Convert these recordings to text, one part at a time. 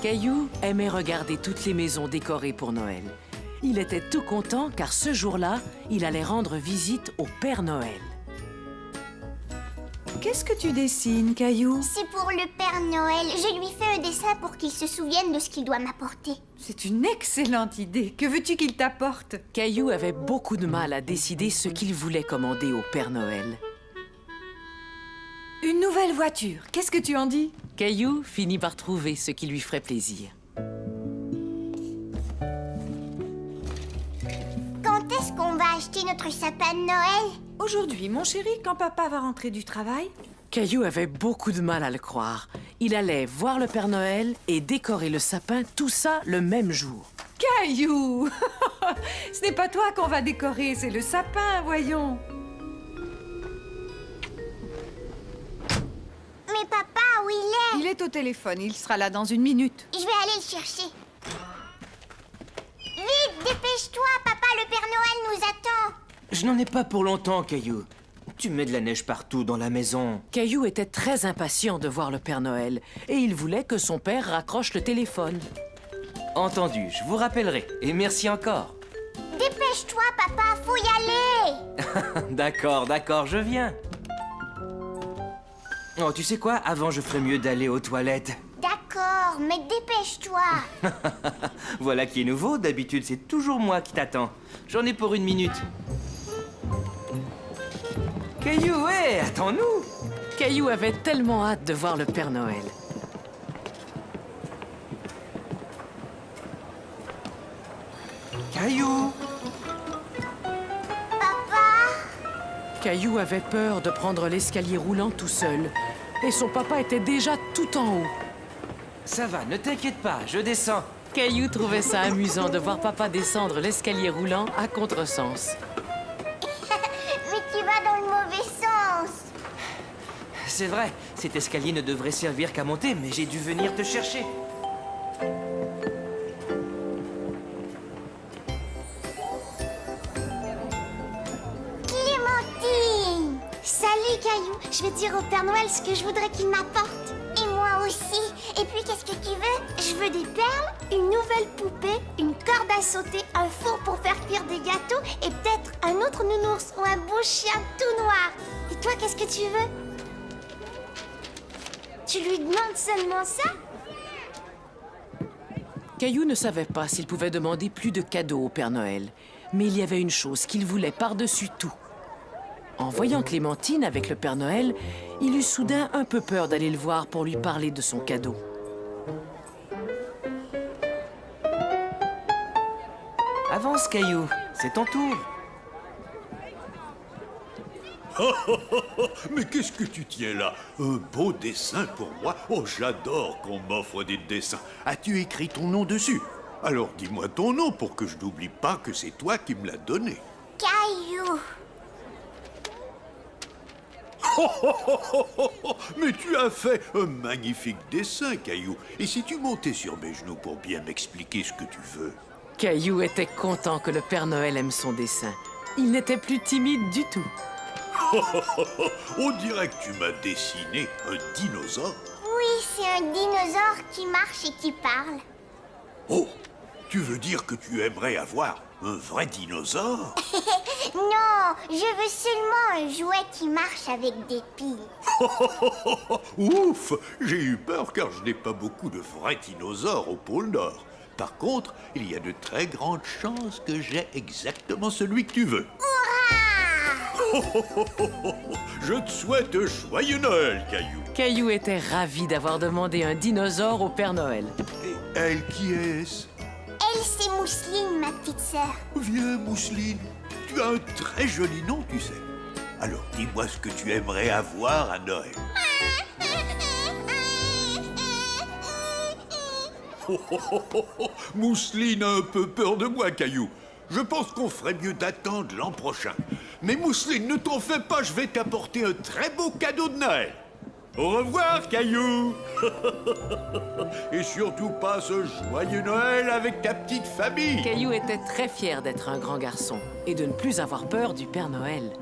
Caillou aimait regarder toutes les maisons décorées pour Noël. Il était tout content car ce jour-là, il allait rendre visite au Père Noël. Qu'est-ce que tu dessines, Caillou? C'est pour le Père Noël. Je lui fais un dessin pour qu'il se souvienne de ce qu'il doit m'apporter. C'est une excellente idée. Que veux-tu qu'il t'apporte? Caillou avait beaucoup de mal à décider ce qu'il voulait commander au Père Noël. Une nouvelle voiture. Qu'est-ce que tu en dis? Caillou finit par trouver ce qui lui ferait plaisir. Quand est-ce qu'on va acheter notre sapin de Noël? Aujourd'hui, mon chéri, quand papa va rentrer du travail. Caillou avait beaucoup de mal à le croire. Il allait voir le Père Noël et décorer le sapin, tout ça le même jour. Caillou! Ce n'est pas toi qu'on va décorer, c'est le sapin, voyons. Mais papa, où il est? Il est au téléphone, il sera là dans une minute. Je vais aller le chercher. Vite, dépêche-toi, papa, le Père Noël nous attend. Je n'en ai pas pour longtemps, Caillou. Tu mets de la neige partout dans la maison. Caillou était très impatient de voir le Père Noël et il voulait que son père raccroche le téléphone. Entendu, je vous rappellerai. Et merci encore. Dépêche-toi, papa, faut y aller. D'accord, je viens. Oh, tu sais quoi? Avant, je ferais mieux d'aller aux toilettes. D'accord, mais dépêche-toi. Voilà qui est nouveau. D'habitude, c'est toujours moi qui t'attends. J'en ai pour une minute. Caillou, hé, attends-nous! Caillou avait tellement hâte de voir le Père Noël. Caillou! Caillou avait peur de prendre l'escalier roulant tout seul. Et son papa était déjà tout en haut. Ça va, ne t'inquiète pas, je descends. Caillou trouvait ça amusant de voir papa descendre l'escalier roulant à contresens. Mais tu vas dans le mauvais sens. C'est vrai, cet escalier ne devrait servir qu'à monter, mais j'ai dû venir te chercher. Clémentine! Salut, Caillou. Je vais dire au Père Noël ce que je voudrais qu'il m'apporte. Et moi aussi. Et puis, qu'est-ce que tu veux? Je veux des perles, une nouvelle poupée, une corde à sauter, un four pour faire cuire des gâteaux et peut-être un autre nounours ou un beau chien tout noir. Et toi, qu'est-ce que tu veux? Tu lui demandes seulement ça? Caillou ne savait pas s'il pouvait demander plus de cadeaux au Père Noël. Mais il y avait une chose qu'il voulait par-dessus tout. En voyant Clémentine avec le Père Noël, il eut soudain un peu peur d'aller le voir pour lui parler de son cadeau. Avance, Caillou, c'est ton tour. Mais qu'est-ce que tu tiens là? Un beau dessin pour moi? Oh, j'adore qu'on m'offre des dessins. As-tu écrit ton nom dessus? Alors dis-moi ton nom pour que je n'oublie pas que c'est toi qui me l'as donné. Caillou! Mais tu as fait un magnifique dessin, Caillou. Et si tu montais sur mes genoux pour bien m'expliquer ce que tu veux? Caillou était content que le Père Noël aime son dessin. Il n'était plus timide du tout. On dirait que tu m'as dessiné un dinosaure. Oui, c'est un dinosaure qui marche et qui parle. Oh, tu veux dire que tu aimerais avoir un vrai dinosaure? Non, je veux seulement un jouet qui marche avec des piles. Ouf, j'ai eu peur car je n'ai pas beaucoup de vrais dinosaures au pôle Nord. Par contre, il y a de très grandes chances que j'ai exactement celui que tu veux. Je te souhaite un joyeux Noël, Caillou. Caillou était ravi d'avoir demandé un dinosaure au Père Noël. Et elle, qui est-ce? Elle, c'est Mousseline, ma petite sœur. Viens, Mousseline. Tu as un très joli nom, tu sais. Alors, dis-moi ce que tu aimerais avoir à Noël. Mousseline a un peu peur de moi, Caillou. Je pense qu'on ferait mieux d'attendre l'an prochain. Mais Mousseline, ne t'en fais pas, je vais t'apporter un très beau cadeau de Noël. Au revoir, Caillou. Et surtout passe un joyeux Noël avec ta petite famille. Caillou était très fier d'être un grand garçon et de ne plus avoir peur du Père Noël.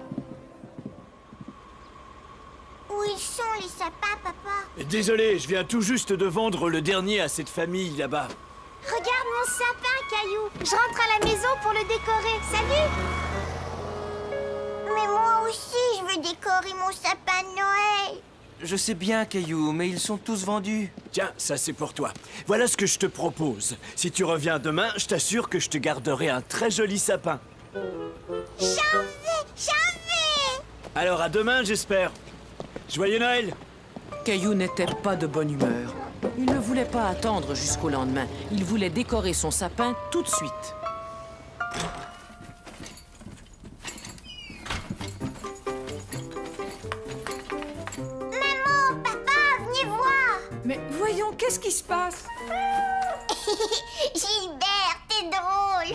Où ils sont, les sapins, papa. Désolé, je viens tout juste de vendre le dernier à cette famille là-bas. Regarde mon sapin, Caillou. Je rentre à la maison pour le décorer. Salut! Mais moi aussi, je veux décorer mon sapin de Noël. Je sais bien, Caillou, mais ils sont tous vendus. Tiens, ça c'est pour toi. Voilà ce que je te propose. Si tu reviens demain, je t'assure que je te garderai un très joli sapin. J'en veux! Alors à demain, j'espère. Joyeux Noël! Caillou n'était pas de bonne humeur. Il ne voulait pas attendre jusqu'au lendemain. Il voulait décorer son sapin tout de suite. Maman, papa, venez voir. Mais voyons, qu'est-ce qui se passe? Gilbert, t'es drôle.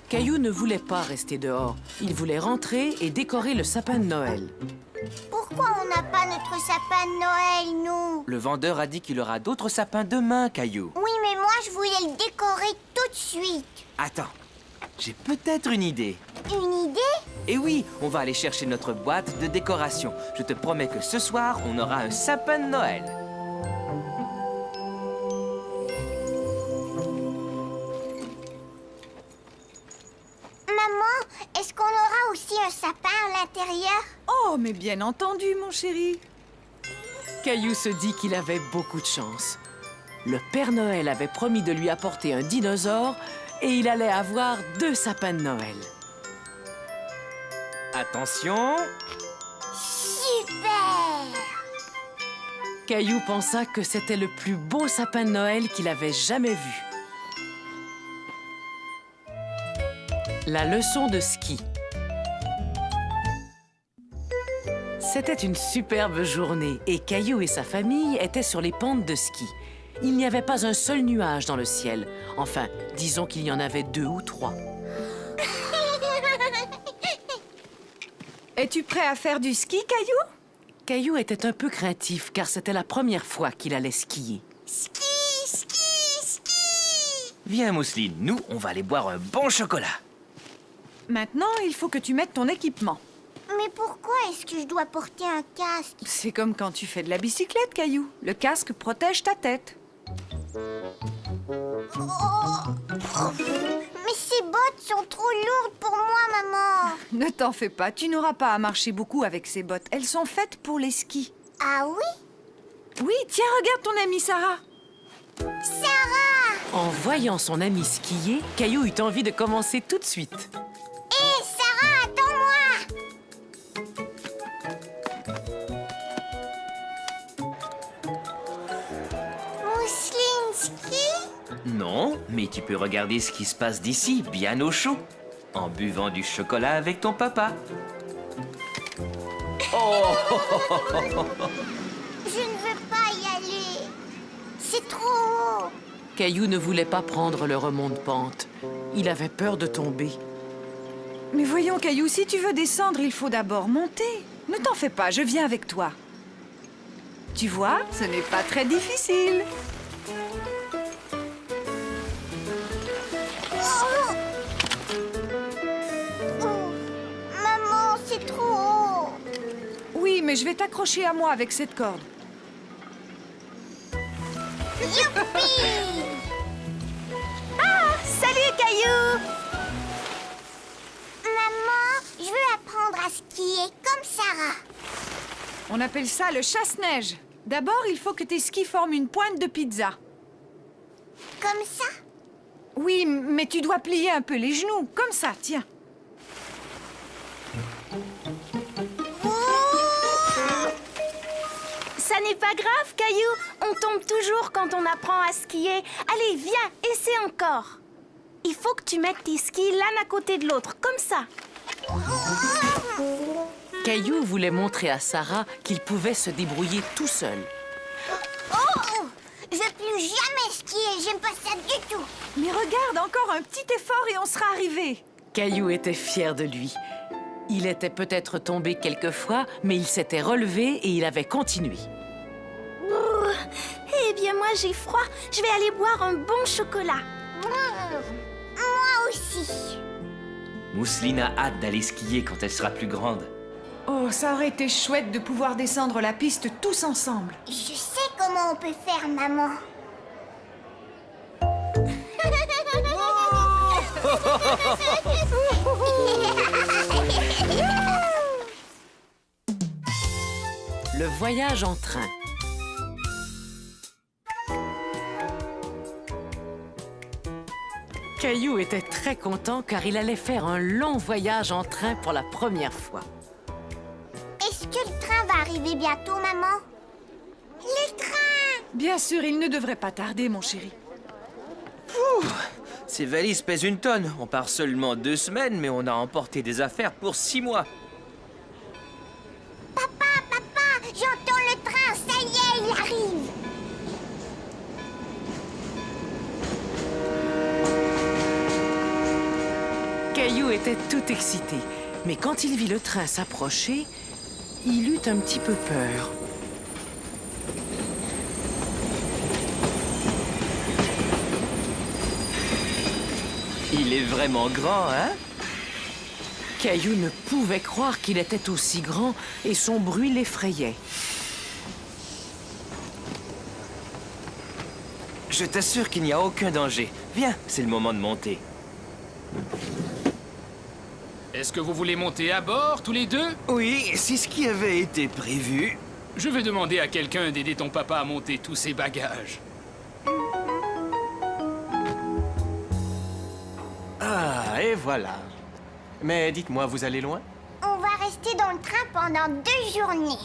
Caillou ne voulait pas rester dehors. Il voulait rentrer et décorer le sapin de Noël. Pourquoi on n'a pas notre sapin de Noël, nous? Le vendeur a dit qu'il aura d'autres sapins demain, Caillou. Oui, mais moi, je voulais le décorer tout de suite. Attends, j'ai peut-être une idée. Une idée? Et oui, on va aller chercher notre boîte de décoration. Je te promets que ce soir, on aura un sapin de Noël. Maman, est-ce qu'on aura aussi un sapin à l'intérieur? Oh, mais bien entendu, mon chéri. Caillou se dit qu'il avait beaucoup de chance. Le Père Noël avait promis de lui apporter un dinosaure et il allait avoir 2 sapins de Noël. Attention, Super! Caillou pensa que c'était le plus beau sapin de Noël qu'il avait jamais vu. La leçon de ski. C'était une superbe journée et Caillou et sa famille étaient sur les pentes de ski. Il n'y avait pas un seul nuage dans le ciel. Enfin, disons qu'il y en avait 2 ou 3. Es-tu prêt à faire du ski, Caillou? Caillou était un peu craintif car c'était la première fois qu'il allait skier. Ski, ski, ski! viens, Mousseline, nous, on va aller boire un bon chocolat. Maintenant, il faut que tu mettes ton équipement. Mais pourquoi est-ce que je dois porter un casque? C'est comme quand tu fais de la bicyclette, Caillou. Le casque protège ta tête. Mais ces bottes sont trop lourdes pour moi, maman. Ne t'en fais pas, tu n'auras pas à marcher beaucoup avec ces bottes. Elles sont faites pour les skis. Ah oui? Oui, tiens, regarde ton amie Sarah. Sarah! En voyant son ami skier, Caillou eut envie de commencer tout de suite. Hé, Sarah, attends-moi! Mousseline ski? Non, mais tu peux regarder ce qui se passe d'ici, bien au chaud, en buvant du chocolat avec ton papa. Oh! Je ne veux pas y aller. C'est trop haut. Caillou ne voulait pas prendre le remonte-pente. Il avait peur de tomber. Mais voyons, Caillou, si tu veux descendre, il faut d'abord monter. Ne t'en fais pas, je viens avec toi. Tu vois, ce n'est pas très difficile. Oh, maman, c'est trop haut. Oui, mais je vais t'accrocher à moi avec cette corde. Youpi! Ah, salut, Caillou! Maman, je veux apprendre à skier comme Sarah. On appelle ça le chasse-neige. D'abord, il faut que tes skis forment une pointe de pizza. Comme ça? Oui, mais tu dois plier un peu les genoux, comme ça, tiens. Ça n'est pas grave, Caillou. On tombe toujours quand on apprend à skier. Allez, viens, essaie encore. Il faut que tu mettes tes skis l'un à côté de l'autre, comme ça. Caillou voulait montrer à Sarah qu'il pouvait se débrouiller tout seul. Oh! Je veux plus jamais skier, j'aime pas ça du tout. Mais regarde, encore un petit effort et on sera arrivé. Caillou était fier de lui. Il était peut-être tombé quelquefois, mais il s'était relevé et il avait continué. Eh bien, moi, j'ai froid. Je vais aller boire un bon chocolat. Moi aussi. Mousseline a hâte d'aller skier quand elle sera plus grande. Oh, ça aurait été chouette de pouvoir descendre la piste tous ensemble. Je sais comment on peut faire, maman. Le voyage en train. Caillou était très content car il allait faire un long voyage en train pour la première fois. Est-ce que le train va arriver bientôt, maman? Le train! Bien sûr, il ne devrait pas tarder, mon chéri. Ces valises pèsent une tonne. On part seulement 2 semaines, mais on a emporté des affaires pour 6 mois. Papa, j'entends le train, ça y est, il arrive! Caillou était tout excité, mais quand il vit le train s'approcher, il eut un petit peu peur. Il est vraiment grand, hein? Caillou ne pouvait croire qu'il était aussi grand et son bruit l'effrayait. Je t'assure qu'il n'y a aucun danger. Viens, c'est le moment de monter. Est-ce que vous voulez monter à bord, tous les deux? Oui, c'est ce qui avait été prévu. Je vais demander à quelqu'un d'aider ton papa à monter tous ses bagages. Ah, et voilà. Mais dites-moi, vous allez loin? On va rester dans le train pendant 2 journées.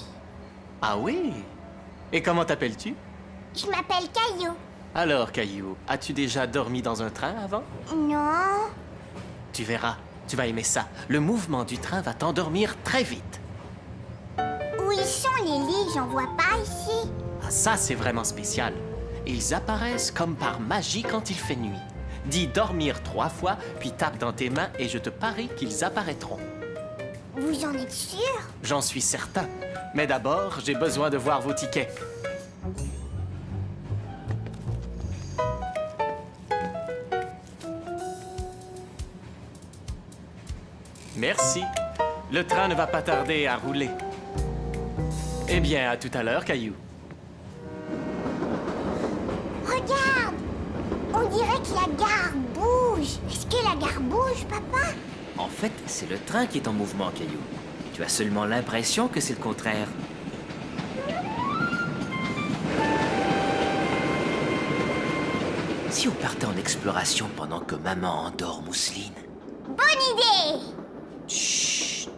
Ah oui? Et comment t'appelles-tu? Je m'appelle Caillou. Alors, Caillou, as-tu déjà dormi dans un train avant? Non. Tu verras, tu vas aimer ça. Le mouvement du train va t'endormir très vite. Où ils sont les lits? J'en vois pas ici. Ah, ça, c'est vraiment spécial. Ils apparaissent comme par magie quand il fait nuit. Dis dormir 3 fois, puis tape dans tes mains et je te parie qu'ils apparaîtront. Vous en êtes sûr? J'en suis certain. Mais d'abord, j'ai besoin de voir vos tickets. Merci. Le train ne va pas tarder à rouler. Eh bien, à tout à l'heure, Caillou. Regarde! On dirait que la gare bouge. Est-ce que la gare bouge, papa? En fait, c'est le train qui est en mouvement, Caillou. Tu as seulement l'impression que c'est le contraire. Si on partait en exploration pendant que maman endort Mousseline? Bonne idée! Chut!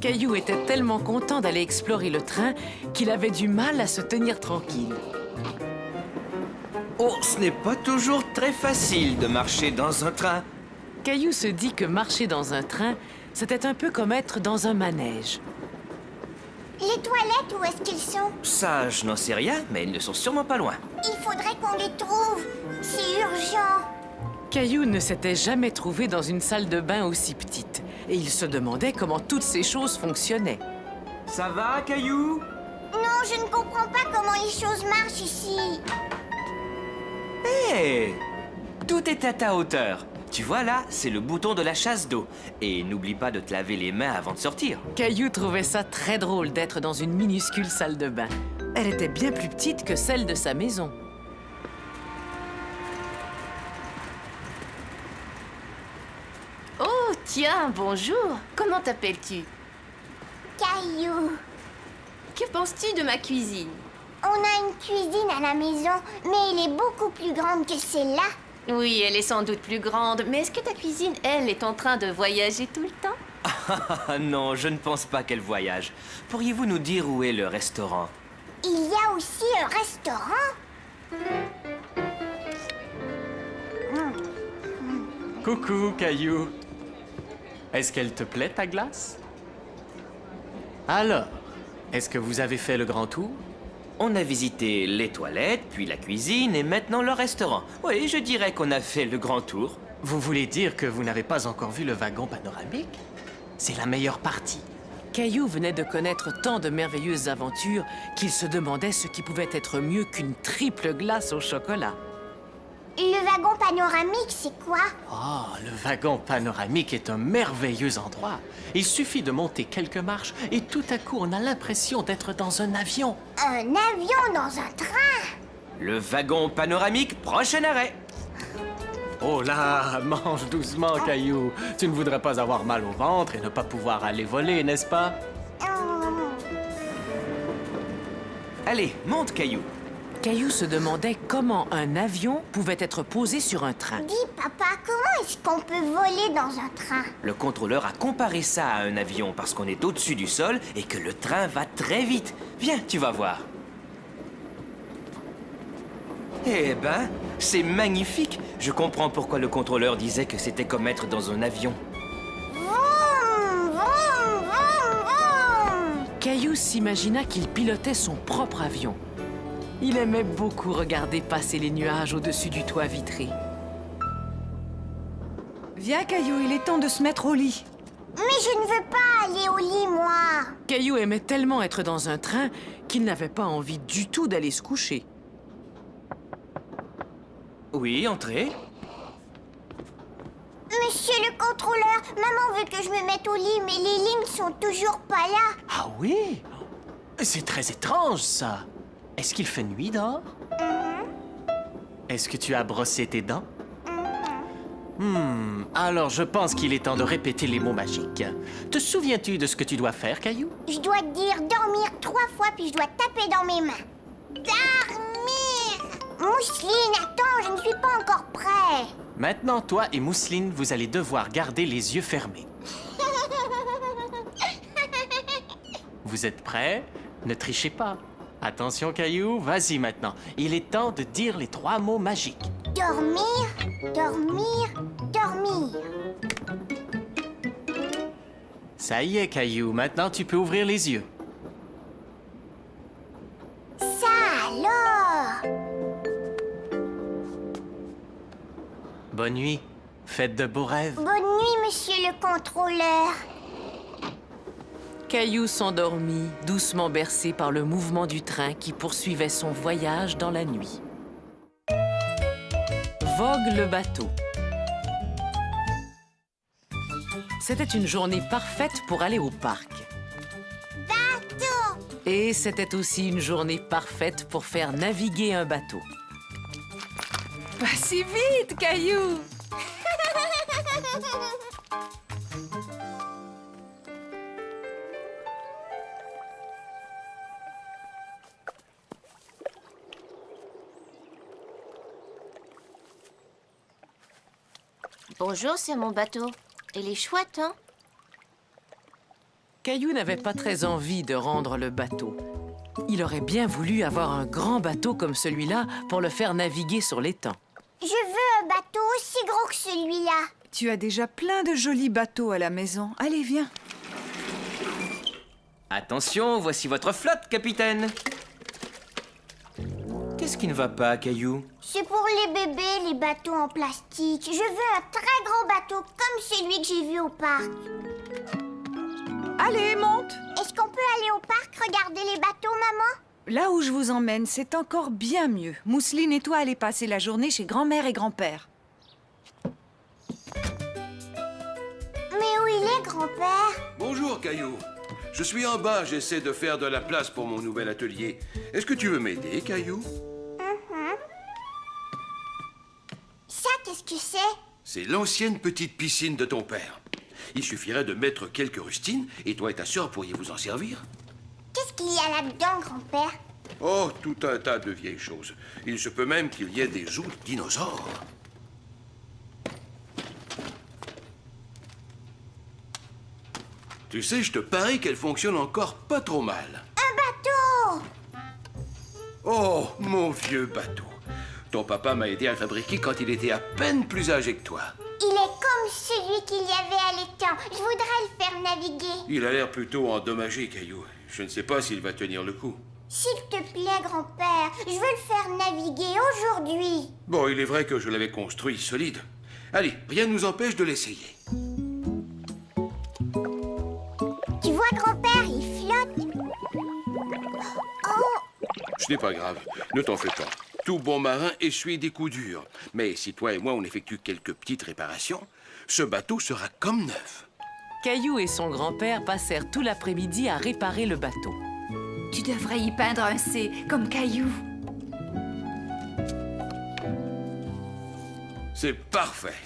Caillou était tellement content d'aller explorer le train qu'il avait du mal à se tenir tranquille. Oh, ce n'est pas toujours très facile de marcher dans un train. Caillou se dit que marcher dans un train, c'était un peu comme être dans un manège. Les toilettes, où est-ce qu'ils sont? Ça, je n'en sais rien, mais ils ne sont sûrement pas loin. Il faudrait qu'on les trouve. C'est urgent. Caillou ne s'était jamais trouvé dans une salle de bain aussi petite, et il se demandait comment toutes ces choses fonctionnaient. Ça va, Caillou? Non, je ne comprends pas comment les choses marchent ici. Hé! Tout est à ta hauteur. Tu vois là, c'est le bouton de la chasse d'eau. Et n'oublie pas de te laver les mains avant de sortir. Caillou trouvait ça très drôle d'être dans une minuscule salle de bain. Elle était bien plus petite que celle de sa maison. Oh, tiens, bonjour. Comment t'appelles-tu? Caillou. Que penses-tu de ma cuisine? On a une cuisine à la maison, mais elle est beaucoup plus grande que celle-là. Oui, elle est sans doute plus grande, mais est-ce que ta cuisine, elle, est en train de voyager tout le temps? Ah non, je ne pense pas qu'elle voyage. Pourriez-vous nous dire où est le restaurant? Il y a aussi un restaurant. Coucou, Caillou. Est-ce qu'elle te plaît, ta glace? Alors, est-ce que vous avez fait le grand tour? On a visité les toilettes, puis la cuisine et maintenant le restaurant. Oui, je dirais qu'on a fait le grand tour. Vous voulez dire que vous n'avez pas encore vu le wagon panoramique? C'est la meilleure partie. Caillou venait de connaître tant de merveilleuses aventures qu'il se demandait ce qui pouvait être mieux qu'une triple glace au chocolat. Le wagon panoramique, c'est quoi? Oh, le wagon panoramique est un merveilleux endroit. Il suffit de monter quelques marches et tout à coup, on a l'impression d'être dans un avion. Un avion dans un train? Le wagon panoramique, prochain arrêt. Oh là, mange doucement, Caillou. Tu ne voudrais pas avoir mal au ventre et ne pas pouvoir aller voler, n'est-ce pas? Allez, monte, Caillou. Caillou se demandait comment un avion pouvait être posé sur un train. Dis, papa, comment est-ce qu'on peut voler dans un train? Le contrôleur a comparé ça à un avion parce qu'on est au-dessus du sol et que le train va très vite. Viens, tu vas voir. Eh ben, c'est magnifique. Je comprends pourquoi le contrôleur disait que c'était comme être dans un avion. Vroom, vroom, vroom, vroom. Caillou s'imagina qu'il pilotait son propre avion. Il aimait beaucoup regarder passer les nuages au-dessus du toit vitré. Viens, Caillou, il est temps de se mettre au lit. Mais je ne veux pas aller au lit, moi. Caillou aimait tellement être dans un train qu'il n'avait pas envie du tout d'aller se coucher. Oui, entrez. Monsieur le contrôleur, maman veut que je me mette au lit, mais les lignes sont toujours pas là. Ah oui? C'est très étrange, ça. Est-ce qu'il fait nuit dehors? Est-ce que tu as brossé tes dents? Alors je pense qu'il est temps de répéter les mots magiques. Te souviens-tu de ce que tu dois faire, Caillou? Je dois dire dormir 3 fois, puis je dois taper dans mes mains. Dormir! Mousseline, attends, je ne suis pas encore prêt. Maintenant, toi et Mousseline, vous allez devoir garder les yeux fermés. Vous êtes prêts? Ne trichez pas. Attention, Caillou, vas-y maintenant. Il est temps de dire les 3 mots magiques. Dormir, dormir, dormir. Ça y est, Caillou, maintenant tu peux ouvrir les yeux. Ça alors! Bonne nuit. Faites de beaux rêves. Bonne nuit, monsieur le contrôleur. Caillou s'endormit, doucement bercé par le mouvement du train qui poursuivait son voyage dans la nuit. Vogue le bateau. C'était une journée parfaite pour aller au parc. Bateau! Et c'était aussi une journée parfaite pour faire naviguer un bateau. Pas si vite, Caillou! Bonjour, c'est mon bateau. Il est chouette, hein? Caillou n'avait pas très envie de rendre le bateau. Il aurait bien voulu avoir un grand bateau comme celui-là pour le faire naviguer sur l'étang. Je veux un bateau aussi gros que celui-là. Tu as déjà plein de jolis bateaux à la maison. Allez, viens. Attention, voici votre flotte, capitaine. Qu'est-ce qui ne va pas, Caillou? C'est pour les bébés, les bateaux en plastique. Je veux un très grand bateau comme celui que j'ai vu au parc. Allez, monte! Est-ce qu'on peut aller au parc regarder les bateaux, maman? Là où je vous emmène, c'est encore bien mieux. Mousseline et toi allez passer la journée chez grand-mère et grand-père. Mais où il est, grand-père? Bonjour, Caillou. Je suis en bas, j'essaie de faire de la place pour mon nouvel atelier. Est-ce que tu veux m'aider, Caillou? Ça, qu'est-ce que c'est? C'est l'ancienne petite piscine de ton père. Il suffirait de mettre quelques rustines et toi et ta sœur pourriez vous en servir. Qu'est-ce qu'il y a là-dedans, grand-père? Oh, tout un tas de vieilles choses. Il se peut même qu'il y ait des os de dinosaures. Tu sais, je te parie qu'elle fonctionne encore pas trop mal. Un bateau! Oh, mon vieux bateau. Ton papa m'a aidé à le fabriquer quand il était à peine plus âgé que toi. Il est comme celui qu'il y avait à l'étang. Je voudrais le faire naviguer. Il a l'air plutôt endommagé, Caillou. Je ne sais pas s'il va tenir le coup. S'il te plaît, grand-père, je veux le faire naviguer aujourd'hui. Bon, il est vrai que je l'avais construit solide. Allez, rien ne nous empêche de l'essayer. Tu vois, grand-père, il flotte. Oh! Ce n'est pas grave, ne t'en fais pas. Tout bon marin essuie des coups durs. Mais si toi et moi on effectue quelques petites réparations, ce bateau sera comme neuf. Caillou et son grand-père passèrent tout l'après-midi à réparer le bateau. Tu devrais y peindre un C, comme Caillou. C'est parfait.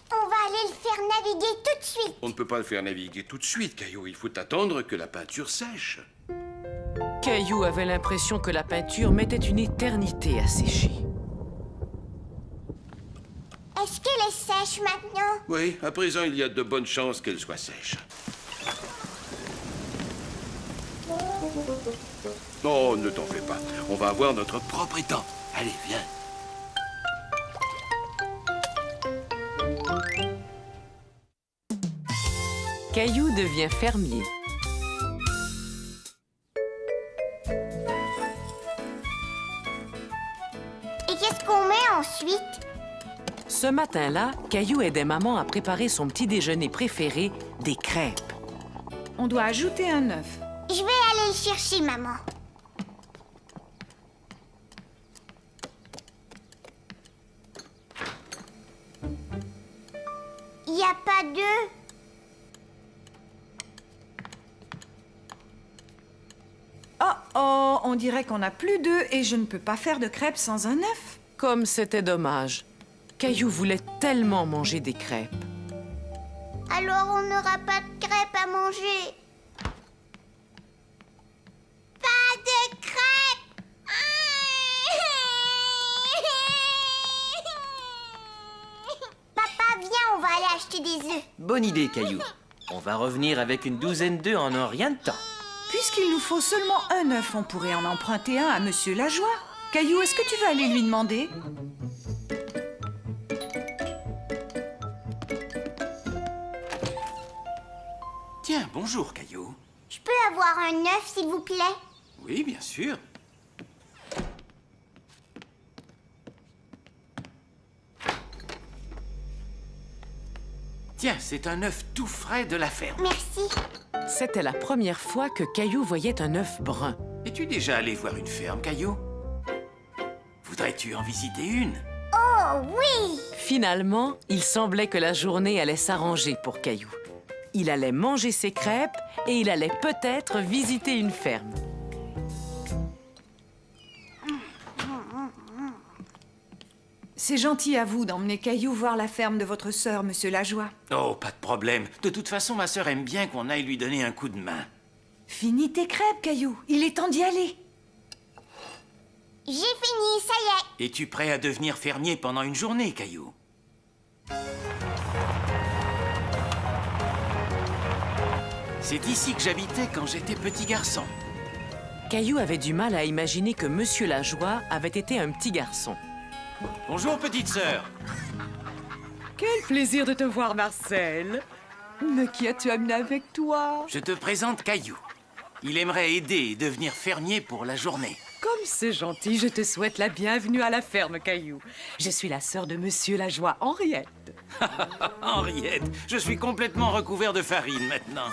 On va aller le faire naviguer tout de suite. On ne peut pas le faire naviguer tout de suite, Caillou. Il faut attendre que la peinture sèche. Caillou avait l'impression que la peinture mettait une éternité à sécher. Est-ce qu'elle est sèche maintenant? Oui, à présent, il y a de bonnes chances qu'elle soit sèche. Oh, ne t'en fais pas. On va avoir notre propre étang. Allez, viens. Caillou devient fermier. Et qu'est-ce qu'on met ensuite? Ce matin-là, Caillou aidait maman à préparer son petit déjeuner préféré, des crêpes. On doit ajouter un œuf. Je vais aller le chercher, maman. Il n'y a pas d'œuf. Oh, on dirait qu'on n'a plus d'œufs et je ne peux pas faire de crêpes sans un œuf. Comme c'était dommage. Caillou voulait tellement manger des crêpes. Alors on n'aura pas de crêpes à manger. Pas de crêpes. Papa, viens, on va aller acheter des œufs. Bonne idée, Caillou. On va revenir avec une douzaine d'œufs en un rien de temps. Puisqu'il nous faut seulement un œuf, on pourrait en emprunter un à Monsieur Lajoie. Caillou, est-ce que tu vas aller lui demander? Tiens, bonjour, Caillou. Je peux avoir un œuf, s'il vous plaît? Oui, bien sûr. Tiens, c'est un œuf tout frais de la ferme. Merci. C'était la première fois que Caillou voyait un œuf brun. Es-tu déjà allé voir une ferme, Caillou? Voudrais-tu en visiter une? Oh, oui! Finalement, il semblait que la journée allait s'arranger pour Caillou. Il allait manger ses crêpes et il allait peut-être visiter une ferme. C'est gentil à vous d'emmener Caillou voir la ferme de votre sœur, Monsieur Lajoie. Oh, pas de problème. De toute façon, ma sœur aime bien qu'on aille lui donner un coup de main. Finis tes crêpes, Caillou. Il est temps d'y aller. J'ai fini, ça y est. Es-tu prêt à devenir fermier pendant une journée, Caillou? C'est ici que j'habitais quand j'étais petit garçon. Caillou avait du mal à imaginer que Monsieur Lajoie avait été un petit garçon. Bonjour, petite sœur. Quel plaisir de te voir, Marcel. Mais qui as-tu amené avec toi? Je te présente Caillou. Il aimerait aider et devenir fermier pour la journée. Comme c'est gentil, je te souhaite la bienvenue à la ferme, Caillou. Je suis la sœur de Monsieur Lajoie, Henriette. Henriette, je suis complètement recouvert de farine maintenant.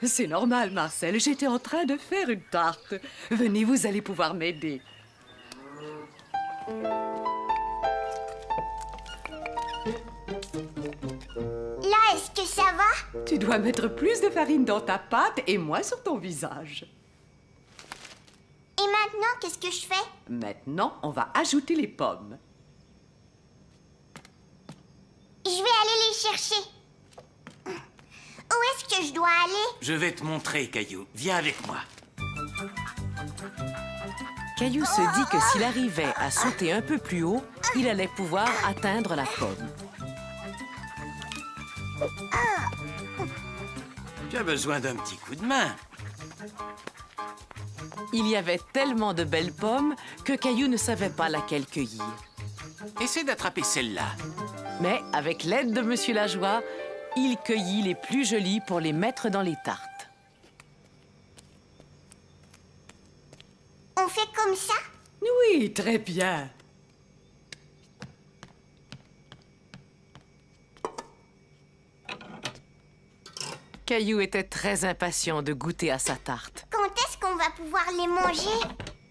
C'est normal, Marcel. J'étais en train de faire une tarte. Venez, vous allez pouvoir m'aider. Là, est-ce que ça va? Tu dois mettre plus de farine dans ta pâte et moins sur ton visage. Et maintenant, qu'est-ce que je fais? Maintenant, on va ajouter les pommes. Je vais aller les chercher. Où est-ce que je dois aller? Je vais te montrer, Caillou. Viens avec moi. Caillou se dit que s'il arrivait à sauter un peu plus haut, il allait pouvoir atteindre la pomme. Tu as besoin d'un petit coup de main. Il y avait tellement de belles pommes que Caillou ne savait pas laquelle cueillir. Essaie d'attraper celle-là. Mais avec l'aide de Monsieur Lajoie, il cueillit les plus jolies pour les mettre dans les tartes. On fait comme ça? Oui, très bien. Caillou était très impatient de goûter à sa tarte. Quand est-ce qu'on va pouvoir les manger?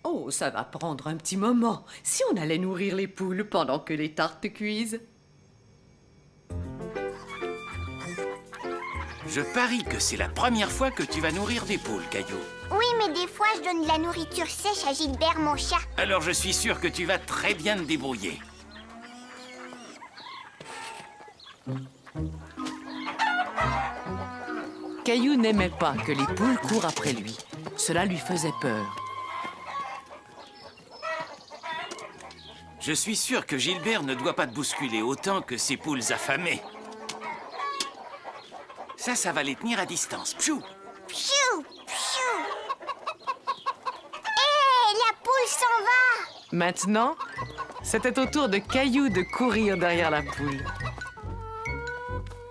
Oh, ça va prendre un petit moment. Si on allait nourrir les poules pendant que les tartes cuisent. Je parie que c'est la première fois que tu vas nourrir des poules, Caillou. Oui, mais des fois, je donne de la nourriture sèche à Gilbert, mon chat. Alors je suis sûr que tu vas très bien te débrouiller. Caillou n'aimait pas que les poules courent après lui. Cela lui faisait peur. Je suis sûr que Gilbert ne doit pas te bousculer autant que ces poules affamées. Ça va les tenir à distance. Pfiou! Pfiou, pfiou. Hé, la poule s'en va. Maintenant, c'était au tour de Caillou de courir derrière la poule.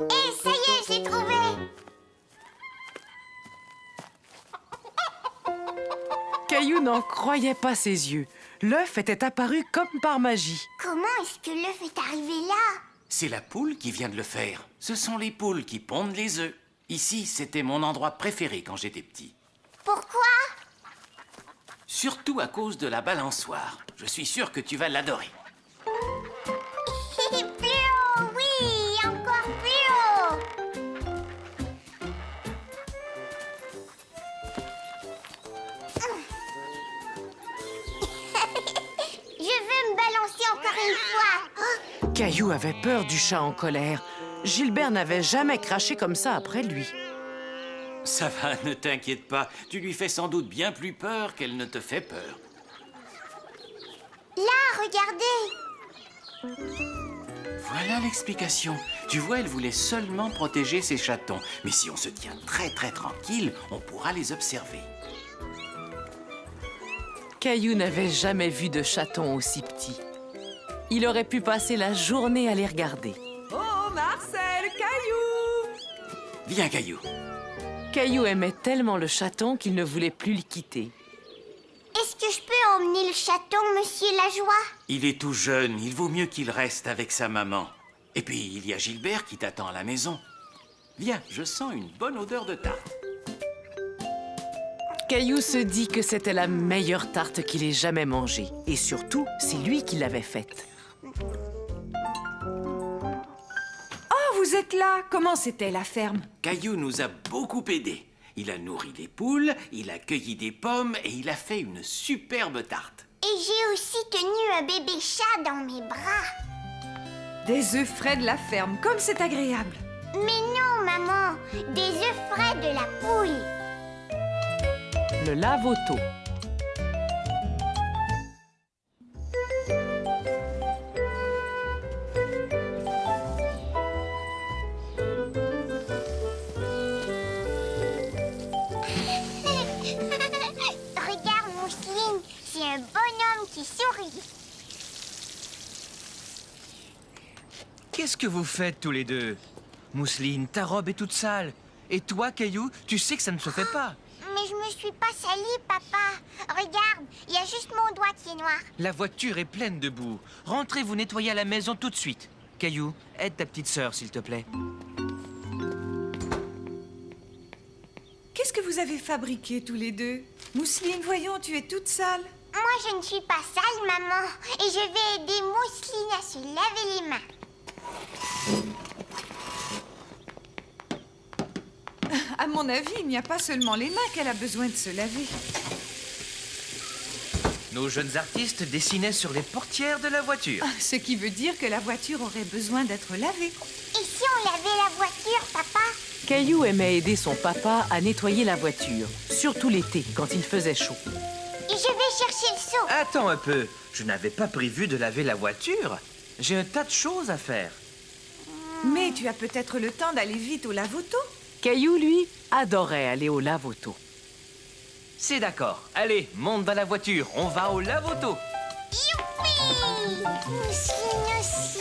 Hé, ça y est, je l'ai trouvé. Caillou n'en croyait pas ses yeux. L'œuf était apparu comme par magie. Comment est-ce que l'œuf est arrivé là? C'est la poule qui vient de le faire. Ce sont les poules qui pondent les œufs. Ici, c'était mon endroit préféré quand j'étais petit. Pourquoi? Surtout à cause de la balançoire. Je suis sûr que tu vas l'adorer. Plus haut, oui, encore plus haut. Je veux me balancer encore une fois. Caillou avait peur du chat en colère. Gilbert n'avait jamais craché comme ça après lui. Ça va, ne t'inquiète pas. Tu lui fais sans doute bien plus peur qu'elle ne te fait peur. Là, regardez. Voilà l'explication. Tu vois, elle voulait seulement protéger ses chatons. Mais si on se tient très tranquille, on pourra les observer. Caillou n'avait jamais vu de chaton aussi petit. Il aurait pu passer la journée à les regarder. Oh, Marcel, Caillou! Viens, Caillou. Caillou aimait tellement le chaton qu'il ne voulait plus le quitter. Est-ce que je peux emmener le chaton, monsieur Lajoie? Il est tout jeune, il vaut mieux qu'il reste avec sa maman. Et puis, il y a Gilbert qui t'attend à la maison. Viens, je sens une bonne odeur de tarte. Caillou se dit que c'était la meilleure tarte qu'il ait jamais mangée. Et surtout, c'est lui qui l'avait faite. Oh, vous êtes là. Comment c'était la ferme? Caillou nous a beaucoup aidés. Il a nourri les poules, il a cueilli des pommes et il a fait une superbe tarte. Et j'ai aussi tenu un bébé chat dans mes bras. Des œufs frais de la ferme, comme c'est agréable. Mais non, maman, des œufs frais de la poule. Le lave-auto. Regarde, Mousseline, c'est un bonhomme qui sourit. Qu'est-ce que vous faites tous les deux? Mousseline, ta robe est toute sale. Et toi, Caillou, tu sais que ça ne se fait pas. Mais je me suis pas salie, papa. Regarde, il y a juste mon doigt qui est noir. La voiture est pleine de boue. Rentrez vous nettoyer à la maison tout de suite. Caillou, aide ta petite sœur, s'il te plaît. Qu'est-ce que vous avez fabriqué tous les deux? Mousseline, voyons, tu es toute sale. Moi, je ne suis pas sale, maman. Et je vais aider Mousseline à se laver les mains. À mon avis, il n'y a pas seulement les mains qu'elle a besoin de se laver. Nos jeunes artistes dessinaient sur les portières de la voiture. Ce qui veut dire que la voiture aurait besoin d'être lavée. Et si on lavait la voiture, papa? Caillou aimait aider son papa à nettoyer la voiture, surtout l'été, quand il faisait chaud. Et je vais chercher le seau. Attends un peu, je n'avais pas prévu de laver la voiture. J'ai un tas de choses à faire. Mais tu as peut-être le temps d'aller vite au lave-auto. Caillou, lui, adorait aller au lave-auto. C'est d'accord. Allez, monte dans la voiture, on va au lave-auto. Youpi! Mousseline aussi.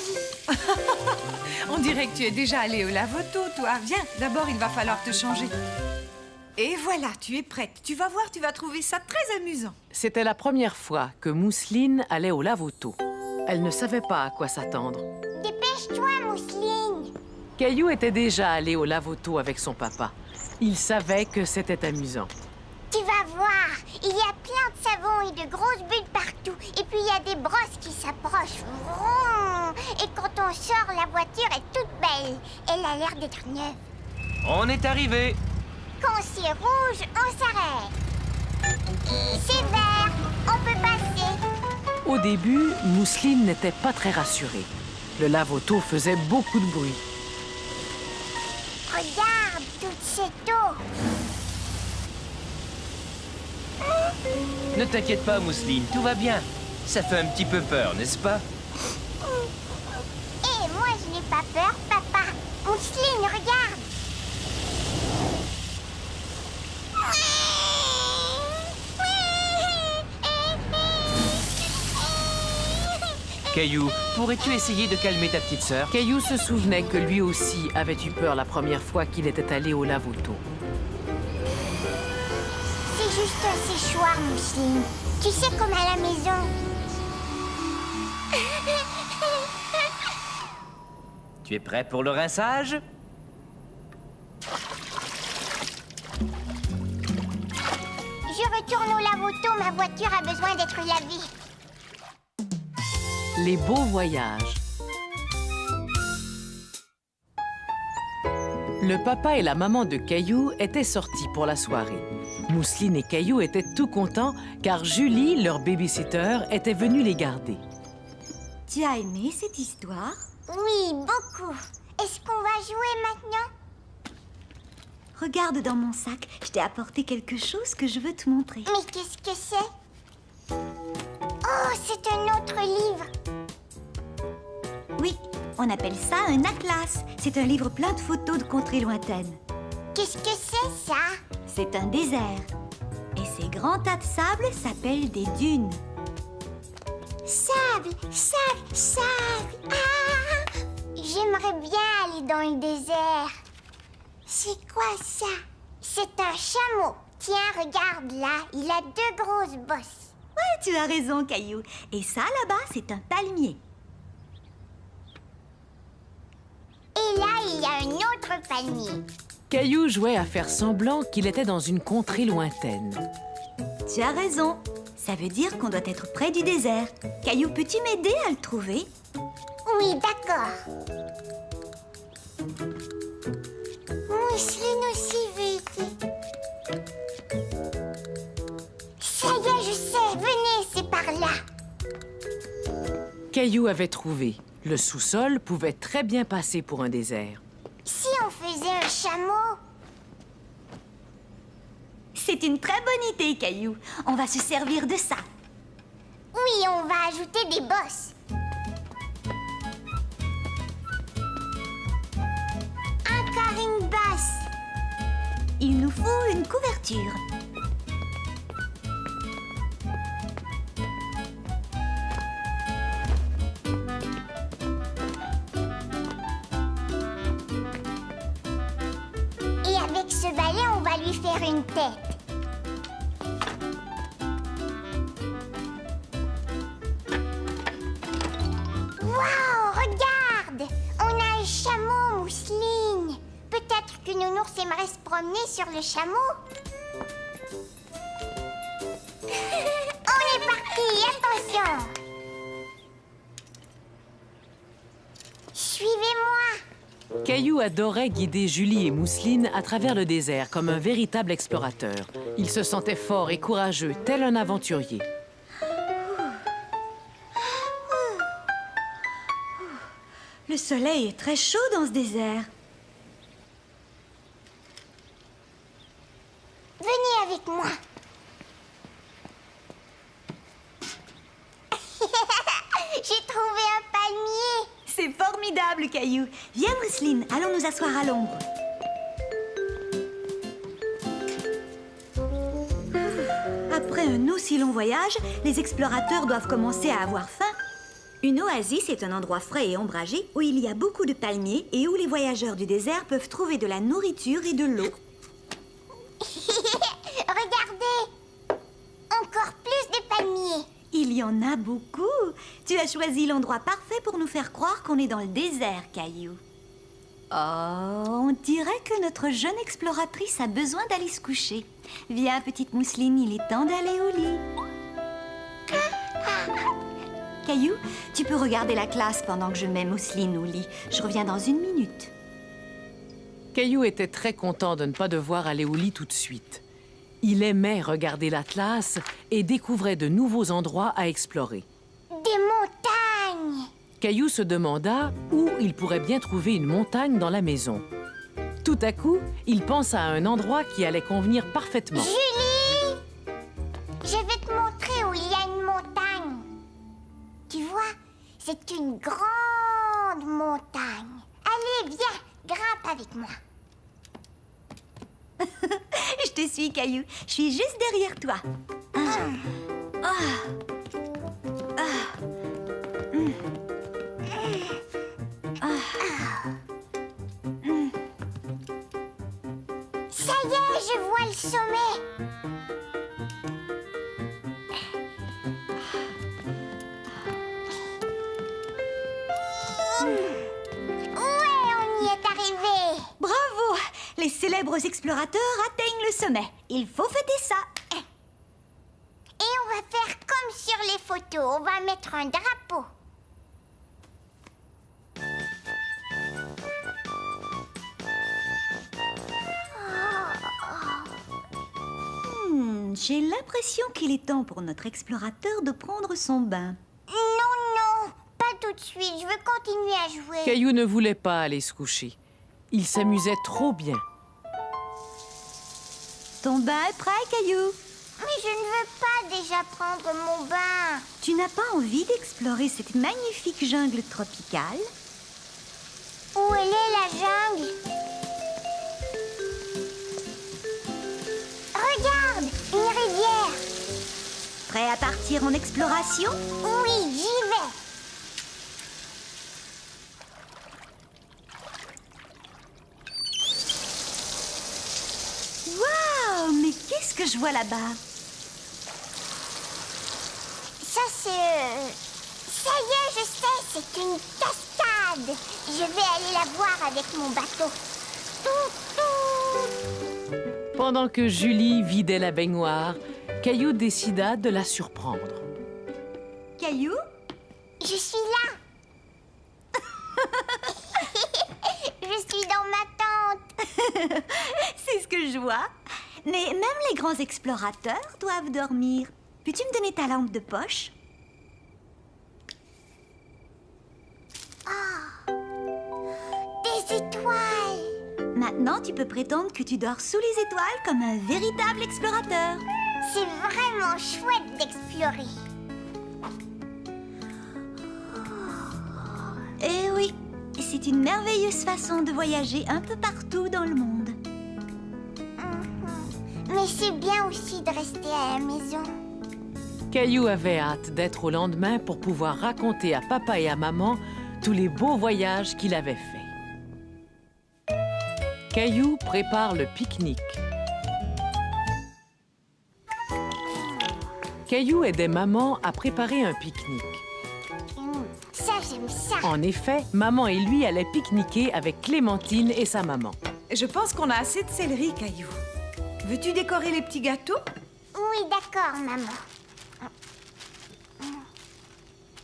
On dirait que tu es déjà allé au lave-auto, toi. Viens, d'abord, il va falloir te changer. Et voilà, tu es prête. Tu vas voir, tu vas trouver ça très amusant. C'était la première fois que Mousseline allait au lave-auto. Elle ne savait pas à quoi s'attendre. Dépêche-toi, Mousseline. Caillou était déjà allé au lave-auto avec son papa. Il savait que c'était amusant. Tu vas voir, il y a plein de savons et de grosses bulles partout. Et puis il y a des brosses qui s'approchent. Vroom. Et quand on sort, la voiture est toute belle. Elle a l'air d'être neuve. On est arrivé. Quand c'est rouge, on s'arrête. C'est vert, on peut passer. Au début, Mousseline n'était pas très rassurée. Le lave-auto faisait beaucoup de bruit. Regarde toute cette eau. Ne t'inquiète pas, Mousseline, tout va bien. Ça fait un petit peu peur, n'est-ce pas? Et moi, je n'ai pas peur, papa. Mousseline, regarde. Caillou, pourrais-tu essayer de calmer ta petite sœur? Caillou se souvenait que lui aussi avait eu peur la première fois qu'il était allé au lave-auto. C'est juste un séchoir, Mousseline. Tu sais, comme à la maison. Tu es prêt pour le rinçage? Je retourne au lave-auto, ma voiture a besoin d'être lavée. Les beaux voyages. Le papa et la maman de Caillou étaient sortis pour la soirée. Mousseline et Caillou étaient tout contents car Julie, leur babysitter, était venue les garder. Tu as aimé cette histoire? Oui, beaucoup. Est-ce qu'on va jouer maintenant? Regarde dans mon sac, je t'ai apporté quelque chose que je veux te montrer. Mais qu'est-ce que c'est? Oh, c'est un autre livre. Oui, on appelle ça un atlas. C'est un livre plein de photos de contrées lointaines. Qu'est-ce que c'est, ça? C'est un désert. Et ces grands tas de sable s'appellent des dunes. Sable, sable, sable. Ah! J'aimerais bien aller dans le désert. C'est quoi ça? C'est un chameau. Tiens, regarde là, il a 2 grosses bosses. Ouais, tu as raison, Caillou. Et ça, là-bas, c'est un palmier. Et là, il y a un autre palmier. Caillou jouait à faire semblant qu'il était dans une contrée lointaine. Tu as raison. Ça veut dire qu'on doit être près du désert. Caillou, peux-tu m'aider à le trouver? Oui, d'accord. Mousseline aussi veut aider. Ça y est, je sais. Venez, c'est par là. Caillou avait trouvé. Le sous-sol pouvait très bien passer pour un désert. Si on faisait un chameau? C'est une très bonne idée, Caillou. On va se servir de ça. Oui, on va ajouter des bosses. Encore une bosse. Il nous faut une couverture. Et avec ce balai, on va lui faire une tête. Waouh, regarde! On a un chameau, Mousseline. Peut-être que Nounours aimerait se promener sur le chameau. On est parti, attention! Suivez-moi! Caillou adorait guider Julie et Mousseline à travers le désert comme un véritable explorateur. Il se sentait fort et courageux, tel un aventurier. Le soleil est très chaud dans ce désert. Venez avec moi. J'ai trouvé un palmier. C'est formidable, Caillou. Viens, Mousseline, allons nous asseoir à l'ombre. Après un aussi long voyage, les explorateurs doivent commencer à avoir faim. Une oasis est un endroit frais et ombragé où il y a beaucoup de palmiers et où les voyageurs du désert peuvent trouver de la nourriture et de l'eau. Regardez! Encore plus de palmiers. Il y en a beaucoup. Tu as choisi l'endroit parfait pour nous faire croire qu'on est dans le désert, Caillou. On dirait que notre jeune exploratrice a besoin d'aller se coucher. Viens, petite mousseline, il est temps d'aller au lit. Caillou, tu peux regarder la classe pendant que je mets Mousseline au lit. Je reviens dans 1 minute. Caillou était très content de ne pas devoir aller au lit tout de suite. Il aimait regarder l'Atlas et découvrait de nouveaux endroits à explorer. Des montagnes! Caillou se demanda où il pourrait bien trouver une montagne dans la maison. Tout à coup, il pensa à un endroit qui allait convenir parfaitement. Julie! Je vais te montrer où il y a une montagne. Tu vois, c'est une grande montagne. Allez, viens, grimpe avec moi. Je te suis, Caillou. Je suis juste derrière toi. Ça y est, je vois le sommet. Ouais, on y est arrivé. Bravo! Les célèbres explorateurs atteignent le sommet. Il faut fêter ça. Et on va faire comme sur les photos. On va mettre un drapeau. J'ai l'impression qu'il est temps pour notre explorateur de prendre son bain. Non, pas tout de suite. Je veux continuer à jouer. Caillou ne voulait pas aller se coucher. Il s'amusait trop bien. Ton bain est prêt, Caillou? Mais je ne veux pas déjà prendre mon bain. Tu n'as pas envie d'explorer cette magnifique jungle tropicale? Où elle est, la jungle? Regarde, une rivière. Prêt à partir en exploration? Oui, j'y vais. Waouh! Mais qu'est-ce que je vois là-bas? Ça, c'est... Ça y est, je sais, c'est une cascade. Je vais aller la voir avec mon bateau. Pendant que Julie vidait la baignoire, Caillou décida de la surprendre. Caillou? Je suis là. Je suis dans ma tente. C'est ce que je vois. Mais même les grands explorateurs doivent dormir. Peux-tu me donner ta lampe de poche? Des étoiles. Maintenant, tu peux prétendre que tu dors sous les étoiles comme un véritable explorateur. C'est vraiment chouette d'explorer. Eh oui, c'est une merveilleuse façon de voyager un peu partout dans le monde. Mais c'est bien aussi de rester à la maison. Caillou avait hâte d'être au lendemain pour pouvoir raconter à papa et à maman tous les beaux voyages qu'il avait faits. Caillou prépare le pique-nique. Caillou aidait maman à préparer un pique-nique. Ça, j'aime ça. En effet, maman et lui allaient pique-niquer avec Clémentine et sa maman. Je pense qu'on a assez de céleri, Caillou. Veux-tu décorer les petits gâteaux? Oui, d'accord, maman.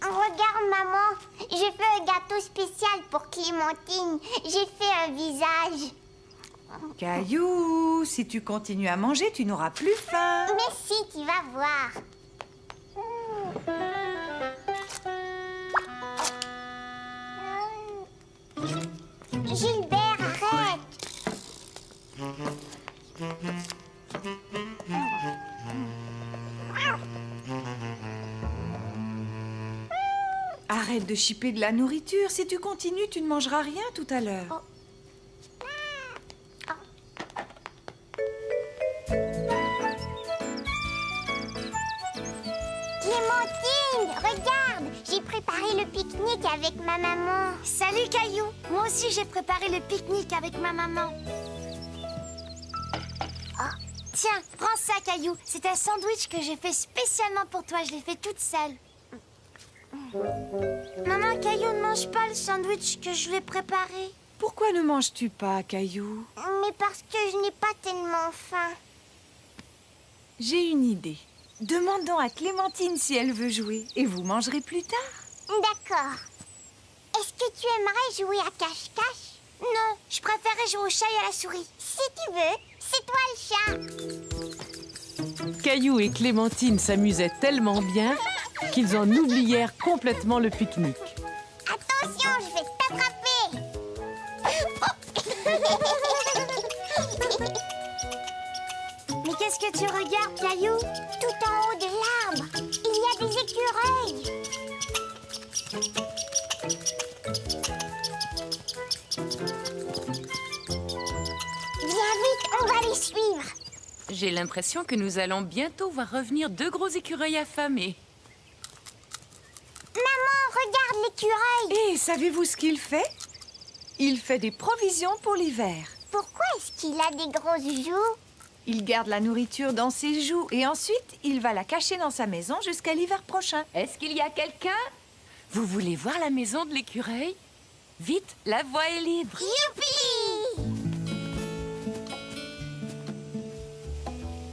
Regarde, maman, j'ai fait un gâteau spécial pour Clémentine. J'ai fait un visage. Caillou, si tu continues à manger, tu n'auras plus faim. Mais si, tu vas voir. Gilbert, arrête. Arrête de chipper de la nourriture. Si tu continues, tu ne mangeras rien tout à l'heure. Clémentine, regarde, j'ai préparé le pique-nique avec ma maman. Salut, Caillou. Moi aussi, j'ai préparé le pique-nique avec ma maman. Oh, tiens, prends ça, Caillou. C'est un sandwich que j'ai fait spécialement pour toi. Je l'ai fait toute seule. Maman, Caillou ne mange pas le sandwich que je lui ai préparé. Pourquoi ne manges-tu pas, Caillou? Mais parce que je n'ai pas tellement faim. J'ai une idée. Demandons à Clémentine si elle veut jouer et vous mangerez plus tard. D'accord. Est-ce que tu aimerais jouer à cache-cache? Non, je préférais jouer au chat et à la souris. Si tu veux, c'est toi le chat. Caillou et Clémentine s'amusaient tellement bien qu'ils en oublièrent complètement le pique-nique. Attention, je vais t'attraper. Mais qu'est-ce que tu regardes, Caillou? Tout en haut de l'arbre, il y a des écureuils. Viens vite, on va les suivre. J'ai l'impression que nous allons bientôt voir revenir 2 gros écureuils affamés. Maman, regarde l'écureuil. Et savez-vous ce qu'il fait? Il fait des provisions pour l'hiver. Pourquoi est-ce qu'il a des grosses joues? Il garde la nourriture dans ses joues et ensuite il va la cacher dans sa maison jusqu'à l'hiver prochain. Est-ce qu'il y a quelqu'un? Vous voulez voir la maison de l'écureuil? Vite, la voie est libre. Youpi!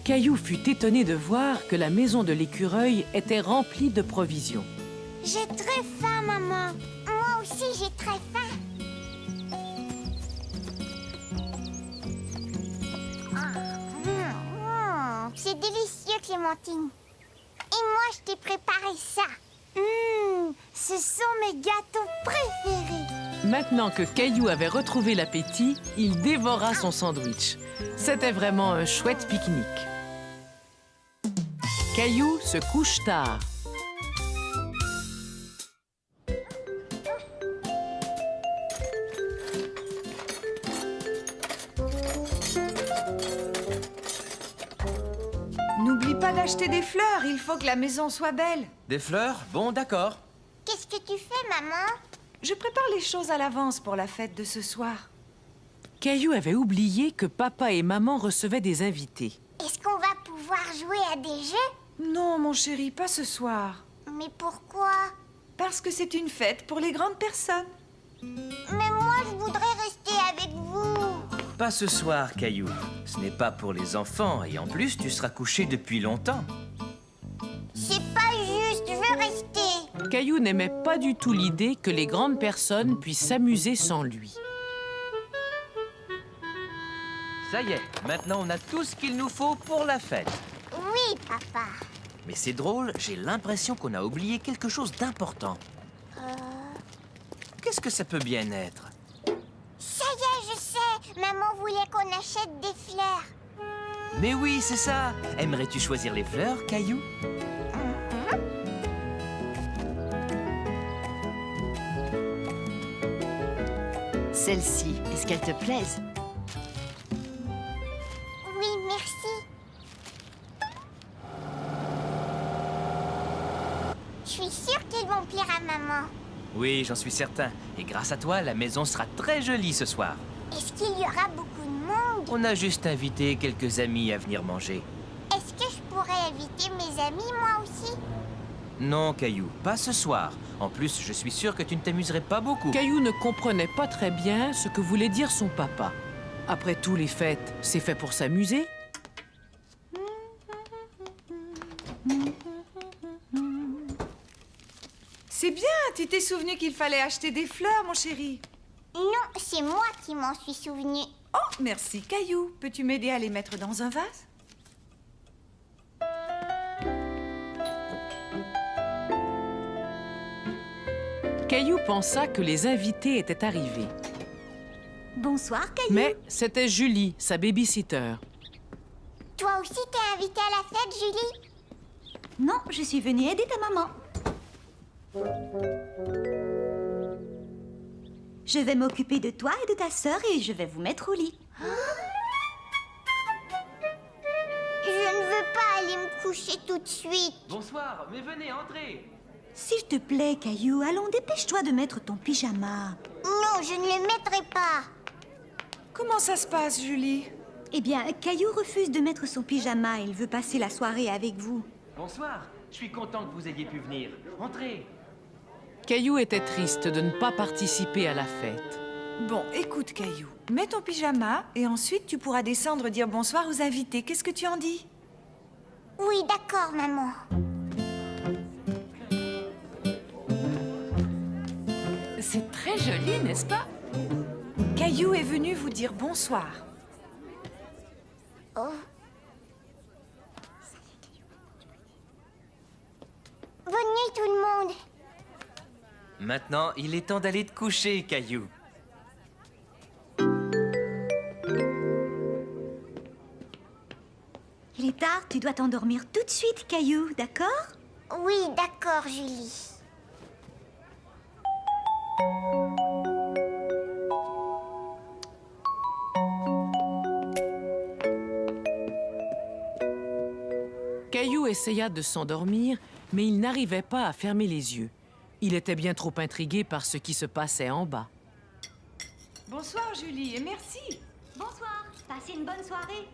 Caillou fut étonné de voir que la maison de l'écureuil était remplie de provisions. J'ai très faim, maman. Moi aussi, j'ai très faim. C'est délicieux, Clémentine. Et moi, je t'ai préparé ça. Ce sont mes gâteaux préférés. Maintenant que Caillou avait retrouvé l'appétit, il dévora son sandwich. C'était vraiment un chouette pique-nique. Caillou se couche tard. N'oublie pas d'acheter des fleurs, il faut que la maison soit belle. Des fleurs? Bon, d'accord. Qu'est-ce que tu fais, maman? Je prépare les choses à l'avance pour la fête de ce soir. Caillou avait oublié que papa et maman recevaient des invités. Est-ce qu'on va pouvoir jouer à des jeux? Non, mon chéri, pas ce soir. Mais pourquoi? Parce que c'est une fête pour les grandes personnes. Mais moi, je voudrais rester avec vous. Pas ce soir, Caillou. Ce n'est pas pour les enfants et en plus, tu seras couché depuis longtemps. C'est pas juste, je veux rester. Caillou n'aimait pas du tout l'idée que les grandes personnes puissent s'amuser sans lui. Ça y est, maintenant on a tout ce qu'il nous faut pour la fête. Oui, papa. Mais c'est drôle, j'ai l'impression qu'on a oublié quelque chose d'important. Qu'est-ce que ça peut bien être? Ça y est, je sais. Maman voulait qu'on achète des fleurs. Mais oui, c'est ça. Aimerais-tu choisir les fleurs, Caillou? Celles-ci, est-ce qu'elles te plaisent? Oui, merci. Je suis sûre qu'elles vont plaire à maman. Oui, j'en suis certain. Et grâce à toi, la maison sera très jolie ce soir. Est-ce qu'il y aura beaucoup de monde? On a juste invité quelques amis à venir manger. Est-ce que je pourrais inviter mes amis, moi aussi? Non, Caillou, pas ce soir. En plus, je suis sûr que tu ne t'amuserais pas beaucoup. Caillou ne comprenait pas très bien ce que voulait dire son papa. Après tout, les fêtes, c'est fait pour s'amuser. C'est bien, tu t'es souvenu qu'il fallait acheter des fleurs, mon chéri. Non, c'est moi qui m'en suis souvenu. Oh, merci, Caillou. Peux-tu m'aider à les mettre dans un vase? Caillou pensa que les invités étaient arrivés. Bonsoir, Caillou. Mais c'était Julie, sa babysitter. Toi aussi, t'es invitée à la fête, Julie? Non, je suis venue aider ta maman. Je vais m'occuper de toi et de ta sœur et je vais vous mettre au lit. Je ne veux pas aller me coucher tout de suite. Bonsoir, mais venez, entrez. S'il te plaît, Caillou, allons, dépêche-toi de mettre ton pyjama. Non, je ne le mettrai pas. Comment ça se passe, Julie? Eh bien, Caillou refuse de mettre son pyjama. Il veut passer la soirée avec vous. Bonsoir, je suis content que vous ayez pu venir. Entrez. Caillou était triste de ne pas participer à la fête. Bon, écoute, Caillou. Mets ton pyjama et ensuite tu pourras descendre dire bonsoir aux invités. Qu'est-ce que tu en dis? Oui, d'accord, maman. C'est très joli, n'est-ce pas? Caillou est venu vous dire bonsoir. Oh. Bonne nuit, tout le monde. Maintenant, il est temps d'aller te coucher, Caillou. Il est tard, tu dois t'endormir tout de suite, Caillou, d'accord? Oui, d'accord, Julie. Caillou essaya de s'endormir, mais il n'arrivait pas à fermer les yeux. Il était bien trop intrigué par ce qui se passait en bas. Bonsoir, Julie, et merci. Bonsoir, passez une bonne soirée.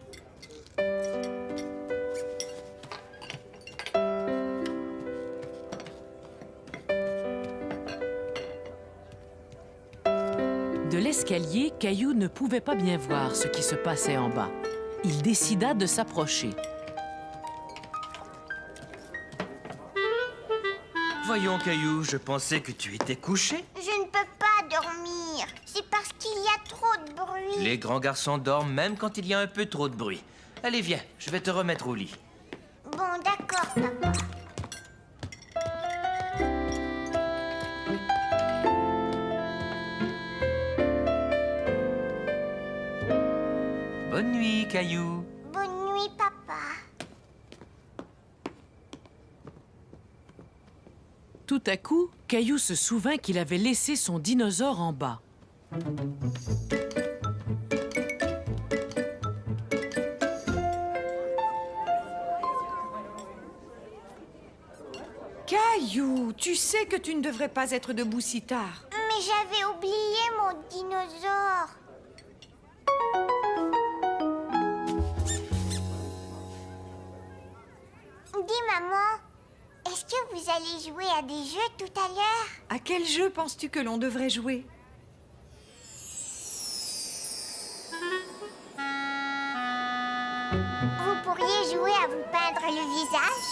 De l'escalier, Caillou ne pouvait pas bien voir ce qui se passait en bas. Il décida de s'approcher. Voyons, Caillou, je pensais que tu étais couché. Je ne peux pas dormir. C'est parce qu'il y a trop de bruit. Les grands garçons dorment même quand il y a un peu trop de bruit. Allez, viens, je vais te remettre au lit. Bon, d'accord, papa. Bonne nuit, Caillou. Bonne nuit, papa. Tout à coup, Caillou se souvint qu'il avait laissé son dinosaure en bas. Caillou, tu sais que tu ne devrais pas être debout si tard. Mais j'avais oublié mon dinosaure. Dis, maman, est-ce que vous allez jouer à des jeux tout à l'heure? À quel jeu penses-tu que l'on devrait jouer? Vous pourriez jouer à vous peindre le visage?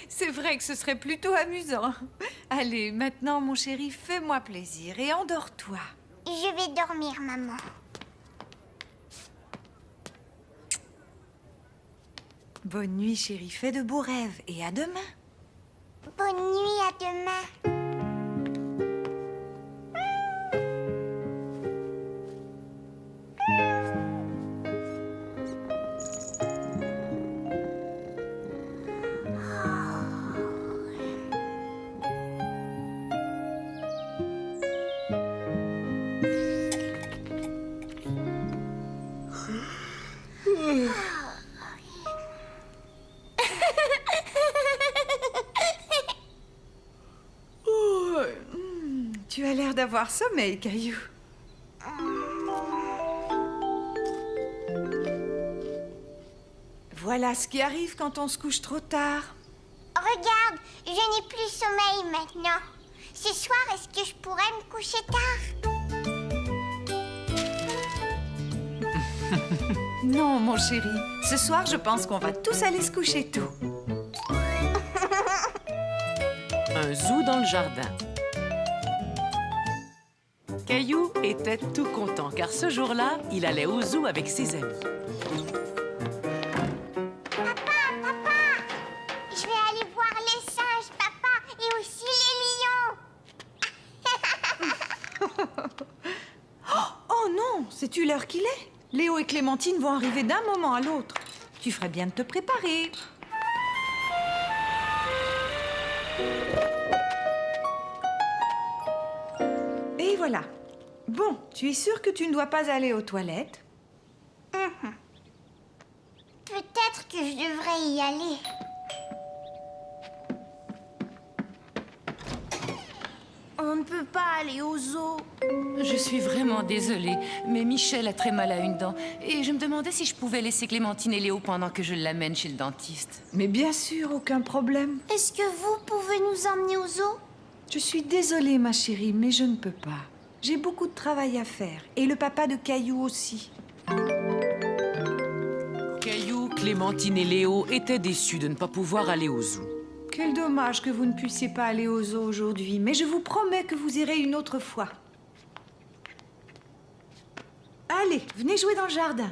C'est vrai que ce serait plutôt amusant. Allez, maintenant, mon chéri, fais-moi plaisir et endors-toi. Je vais dormir, maman. Bonne nuit, chéri. Fais de beaux rêves et à demain. Bonne nuit, à demain. Tu as l'air d'avoir sommeil, Caillou. Voilà ce qui arrive quand on se couche trop tard. Regarde, je n'ai plus sommeil maintenant. Ce soir, est-ce que je pourrais me coucher tard? Non, mon chéri. Ce soir, je pense qu'on va tous aller se coucher tôt. Un zoo dans le jardin. Caillou était tout content car ce jour-là, il allait au zoo avec ses amis. Papa, je vais aller voir les singes, papa, et aussi les lions. Oh non, sais-tu l'heure qu'il est? Léo et Clémentine vont arriver d'un moment à l'autre. Tu ferais bien de te préparer. Et voilà. Bon, tu es sûre que tu ne dois pas aller aux toilettes? Peut-être que je devrais y aller. On ne peut pas aller au zoo. Je suis vraiment désolée, mais Michel a très mal à une dent. Et je me demandais si je pouvais laisser Clémentine et Léo pendant que je l'amène chez le dentiste. Mais bien sûr, aucun problème. Est-ce que vous pouvez nous emmener au zoo? Je suis désolée, ma chérie, mais je ne peux pas. J'ai beaucoup de travail à faire. Et le papa de Caillou aussi. Caillou, Clémentine et Léo étaient déçus de ne pas pouvoir aller au zoo. Quel dommage que vous ne puissiez pas aller au zoo aujourd'hui. Mais je vous promets que vous irez une autre fois. Allez, venez jouer dans le jardin.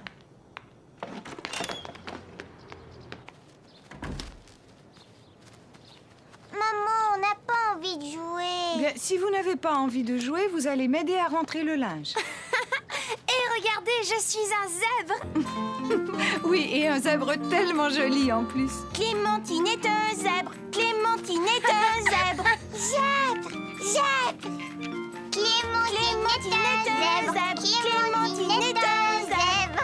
Maman, on n'a pas envie de jouer. Bien, si vous n'avez pas envie de jouer, vous allez m'aider à rentrer le linge. Et regardez, je suis un zèbre. Oui, et un zèbre tellement joli en plus. Clémentine est un zèbre. Clémentine est un zèbre. Zèbre, zèbre. Clémentine est un zèbre. Clémentine est un zèbre.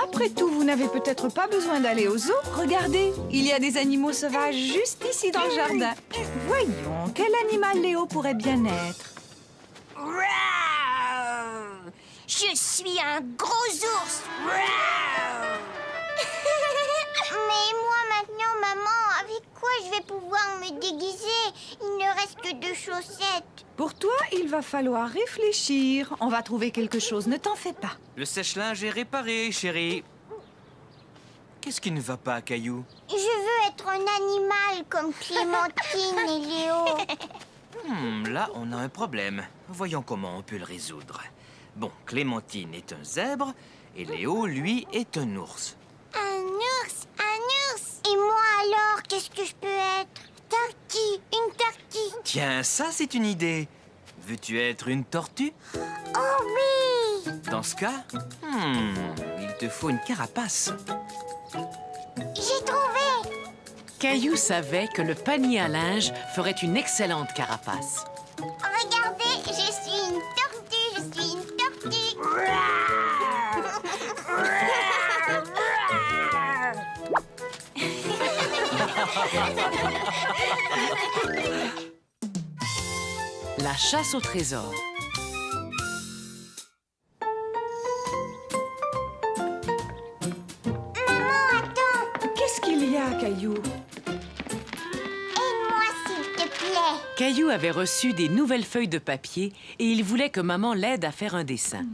Après tout, vous n'avez peut-être pas besoin d'aller au zoo. Regardez, il y a des animaux sauvages juste ici dans le jardin. Voyons, quel animal Léo pourrait bien être? Je suis un gros ours. Mais moi maintenant, maman, avec quoi je vais pouvoir me déguiser? Il ne reste que 2 chaussettes. Pour toi, il va falloir réfléchir. On va trouver quelque chose, ne t'en fais pas. Le sèche-linge est réparé, chérie. Qu'est-ce qui ne va pas, Caillou? Je veux être un animal comme Clémentine et Léo. Là, on a un problème. Voyons comment on peut le résoudre. Bon, Clémentine est un zèbre et Léo, lui, est un ours. Un ours, un ours. Et moi alors, qu'est-ce que je peux être? Tortue, une tortue. Tiens, ça, c'est une idée. Veux-tu être une tortue? Oh oui. Dans ce cas, il te faut une carapace. J'ai trouvé. Caillou savait que le panier à linge ferait une excellente carapace. Regardez, je suis une tortue, je suis une tortue. La chasse au trésor. Qu'est-ce qu'il y a, Caillou? Aide-moi, s'il te plaît. Caillou avait reçu des nouvelles feuilles de papier et il voulait que maman l'aide à faire un dessin.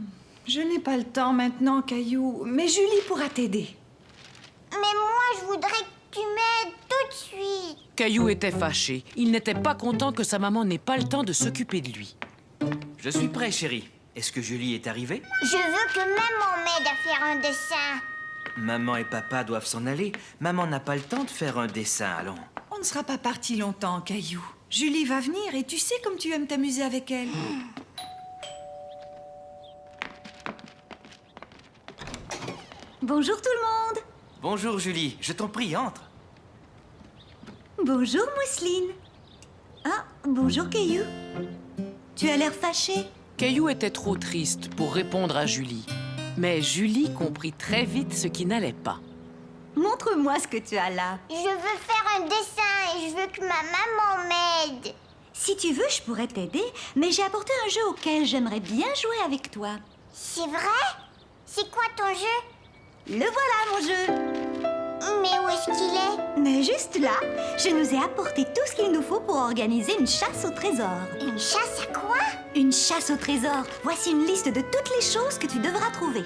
Je n'ai pas le temps maintenant, Caillou, mais Julie pourra t'aider. Mais moi, je voudrais que tu m'aides tout de suite. Caillou était fâché. Il n'était pas content que sa maman n'ait pas le temps de s'occuper de lui. Je suis prêt, chérie. Est-ce que Julie est arrivée? Je veux que maman m'aide à faire un dessin. Maman et papa doivent s'en aller. Maman n'a pas le temps de faire un dessin, allons. On ne sera pas parti longtemps, Caillou. Julie va venir et tu sais comme tu aimes t'amuser avec elle. Bonjour tout le monde. Bonjour, Julie. Je t'en prie, entre. Bonjour Mousseline. Ah, bonjour Caillou. Tu as l'air fâché. Caillou était trop triste pour répondre à Julie. Mais Julie comprit très vite ce qui n'allait pas. Montre-moi ce que tu as là. Je veux faire un dessin et je veux que ma maman m'aide. Si tu veux, je pourrais t'aider, mais j'ai apporté un jeu auquel j'aimerais bien jouer avec toi. C'est vrai? C'est quoi ton jeu? Le voilà, mon jeu. Mais où est-ce qu'il est? Mais juste là, je nous ai apporté tout ce qu'il nous faut pour organiser une chasse au trésor. Une chasse à quoi? Une chasse au trésor. Voici une liste de toutes les choses que tu devras trouver.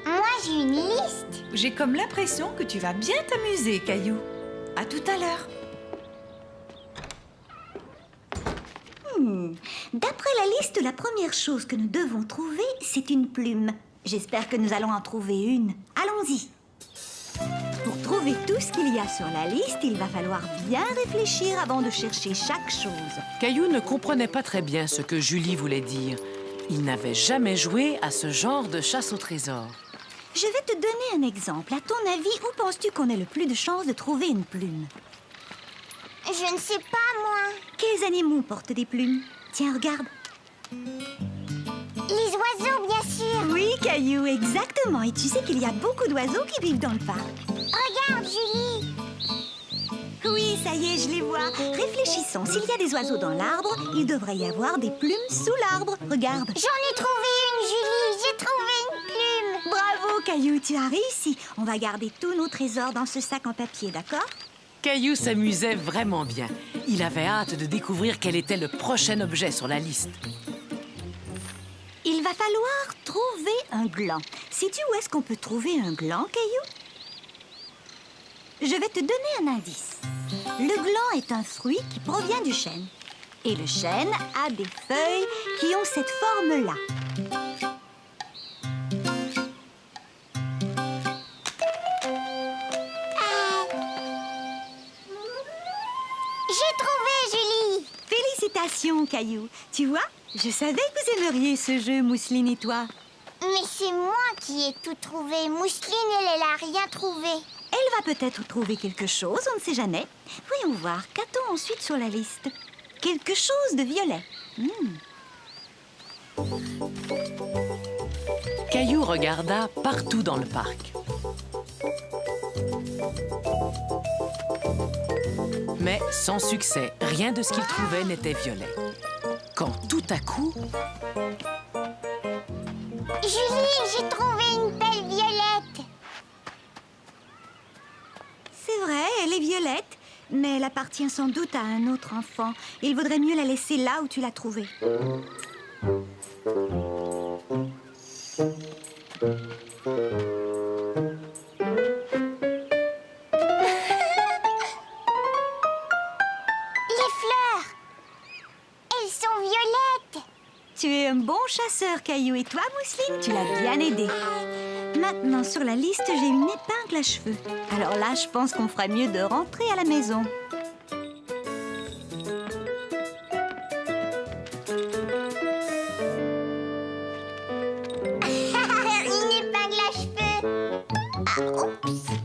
Moi, j'ai une liste. J'ai comme l'impression que tu vas bien t'amuser, Caillou. À tout à l'heure. D'après la liste, la première chose que nous devons trouver, c'est une plume. J'espère que nous allons en trouver une. Allons-y. Pour trouver tout ce qu'il y a sur la liste, il va falloir bien réfléchir avant de chercher chaque chose. Caillou ne comprenait pas très bien ce que Julie voulait dire. Il n'avait jamais joué à ce genre de chasse au trésor. Je vais te donner un exemple. À ton avis, où penses-tu qu'on ait le plus de chances de trouver une plume? Je ne sais pas, moi. Quels animaux portent des plumes? Tiens, regarde. Les oiseaux, bien sûr. Oui, Caillou, exactement. Et tu sais qu'il y a beaucoup d'oiseaux qui vivent dans le parc. Regarde, Julie. Oui, ça y est, je les vois. Réfléchissons. S'il y a des oiseaux dans l'arbre, il devrait y avoir des plumes sous l'arbre. Regarde. J'en ai trouvé une, Julie. J'ai trouvé une plume. Bravo, Caillou, tu as réussi. On va garder tous nos trésors dans ce sac en papier, d'accord? Caillou s'amusait vraiment bien. Il avait hâte de découvrir quel était le prochain objet sur la liste. Il va falloir trouver un gland. Sais-tu où est-ce qu'on peut trouver un gland, Caillou? Je vais te donner un indice. Le gland est un fruit qui provient du chêne. Et le chêne a des feuilles qui ont cette forme-là. J'ai trouvé, Julie! Félicitations, Caillou. Tu vois, je savais que vous aimeriez ce jeu, Mousseline et toi. Mais c'est moi qui ai tout trouvé. Mousseline, elle a rien trouvé. Elle va peut-être trouver quelque chose, on ne sait jamais. Voyons voir, qu'a-t-on ensuite sur la liste? Quelque chose de violet. Caillou regarda partout dans le parc. Mais sans succès, rien de ce qu'il trouvait n'était violet. Quand tout à coup, Julie, j'ai trouvé une belle violette. C'est vrai, elle est violette, mais elle appartient sans doute à un autre enfant. Il vaudrait mieux la laisser là où tu l'as trouvée. Tu es un bon chasseur, Caillou. Et toi, Mousseline, tu l'as bien aidé. Maintenant, sur la liste, j'ai une épingle à cheveux. Alors là, je pense qu'on ferait mieux de rentrer à la maison. Une épingle à cheveux.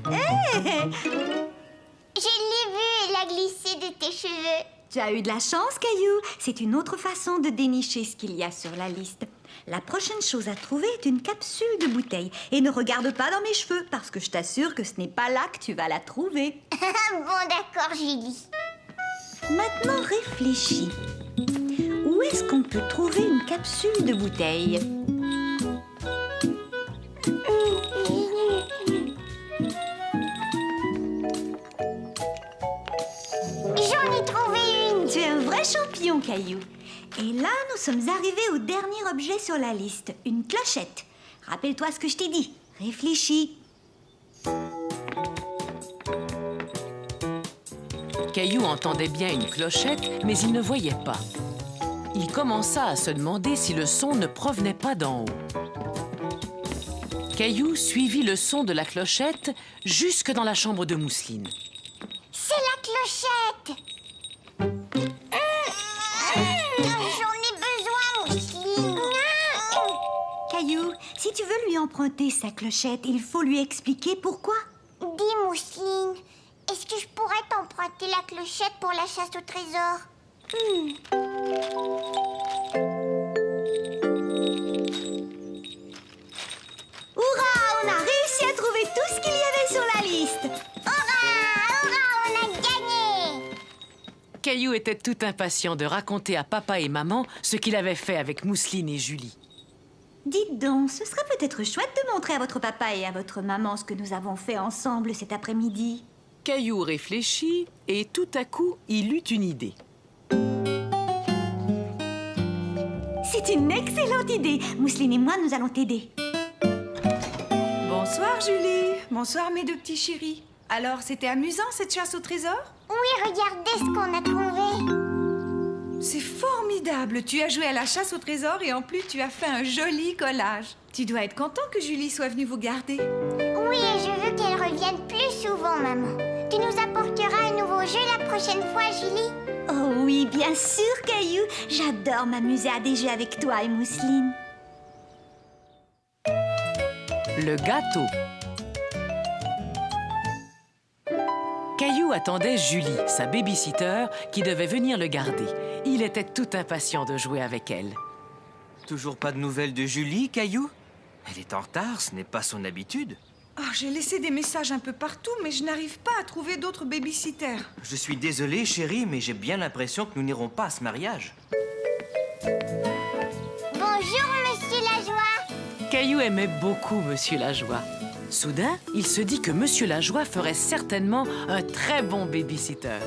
Ah, oups. Je l'ai vue, elle a glissé de tes cheveux. Tu as eu de la chance, Caillou. C'est une autre façon de dénicher ce qu'il y a sur la liste. La prochaine chose à trouver est une capsule de bouteille. Et ne regarde pas dans mes cheveux, parce que je t'assure que ce n'est pas là que tu vas la trouver. Bon, d'accord, Julie. Maintenant, réfléchis. Où est-ce qu'on peut trouver une capsule de bouteille? J'en ai trouvé une. Tu es un vrai champion, Caillou. Et là, nous sommes arrivés au dernier objet sur la liste, une clochette. Rappelle-toi ce que je t'ai dit. Réfléchis. Caillou entendait bien une clochette, mais il ne voyait pas. Il commença à se demander si le son ne provenait pas d'en haut. Caillou suivit le son de la clochette jusque dans la chambre de Mousseline. C'est la clochette. J'en ai besoin, Mousseline. Caillou, si tu veux lui emprunter sa clochette, il faut lui expliquer pourquoi. Dis, Mousseline, est-ce que je pourrais t'emprunter la clochette pour la chasse au trésor? Hurrah, on a réussi à trouver tout ce qu'il y avait sur la liste. Hurrah, on a gagné. Caillou était tout impatient de raconter à papa et maman ce qu'il avait fait avec Mousseline et Julie. Dites donc, ce serait peut-être chouette de montrer à votre papa et à votre maman ce que nous avons fait ensemble cet après-midi. Caillou réfléchit et tout à coup, il eut une idée. C'est une excellente idée. Mousseline et moi, nous allons t'aider. Bonsoir, Julie. Bonsoir, mes deux petits chéris. Alors, c'était amusant, cette chasse au trésor? Oui, regardez ce qu'on a trouvé. C'est formidable. Tu as joué à la chasse au trésor et en plus, tu as fait un joli collage. Tu dois être content que Julie soit venue vous garder. Oui, et je veux qu'elle revienne plus souvent, maman. Tu nous apporteras un nouveau jeu la prochaine fois, Julie? Oh oui, bien sûr, Caillou. J'adore m'amuser à des jeux avec toi et Mousseline. Le gâteau. Caillou attendait Julie, sa babysitter, qui devait venir le garder. Il était tout impatient de jouer avec elle. Toujours pas de nouvelles de Julie, Caillou? Elle est en retard, ce n'est pas son habitude. Oh, j'ai laissé des messages un peu partout, mais je n'arrive pas à trouver d'autres babysitters. Je suis désolé, chérie, mais j'ai bien l'impression que nous n'irons pas à ce mariage. Bonjour, Monsieur Lajoie. Caillou aimait beaucoup Monsieur Lajoie. Soudain, il se dit que Monsieur Lajoie ferait certainement un très bon babysitter.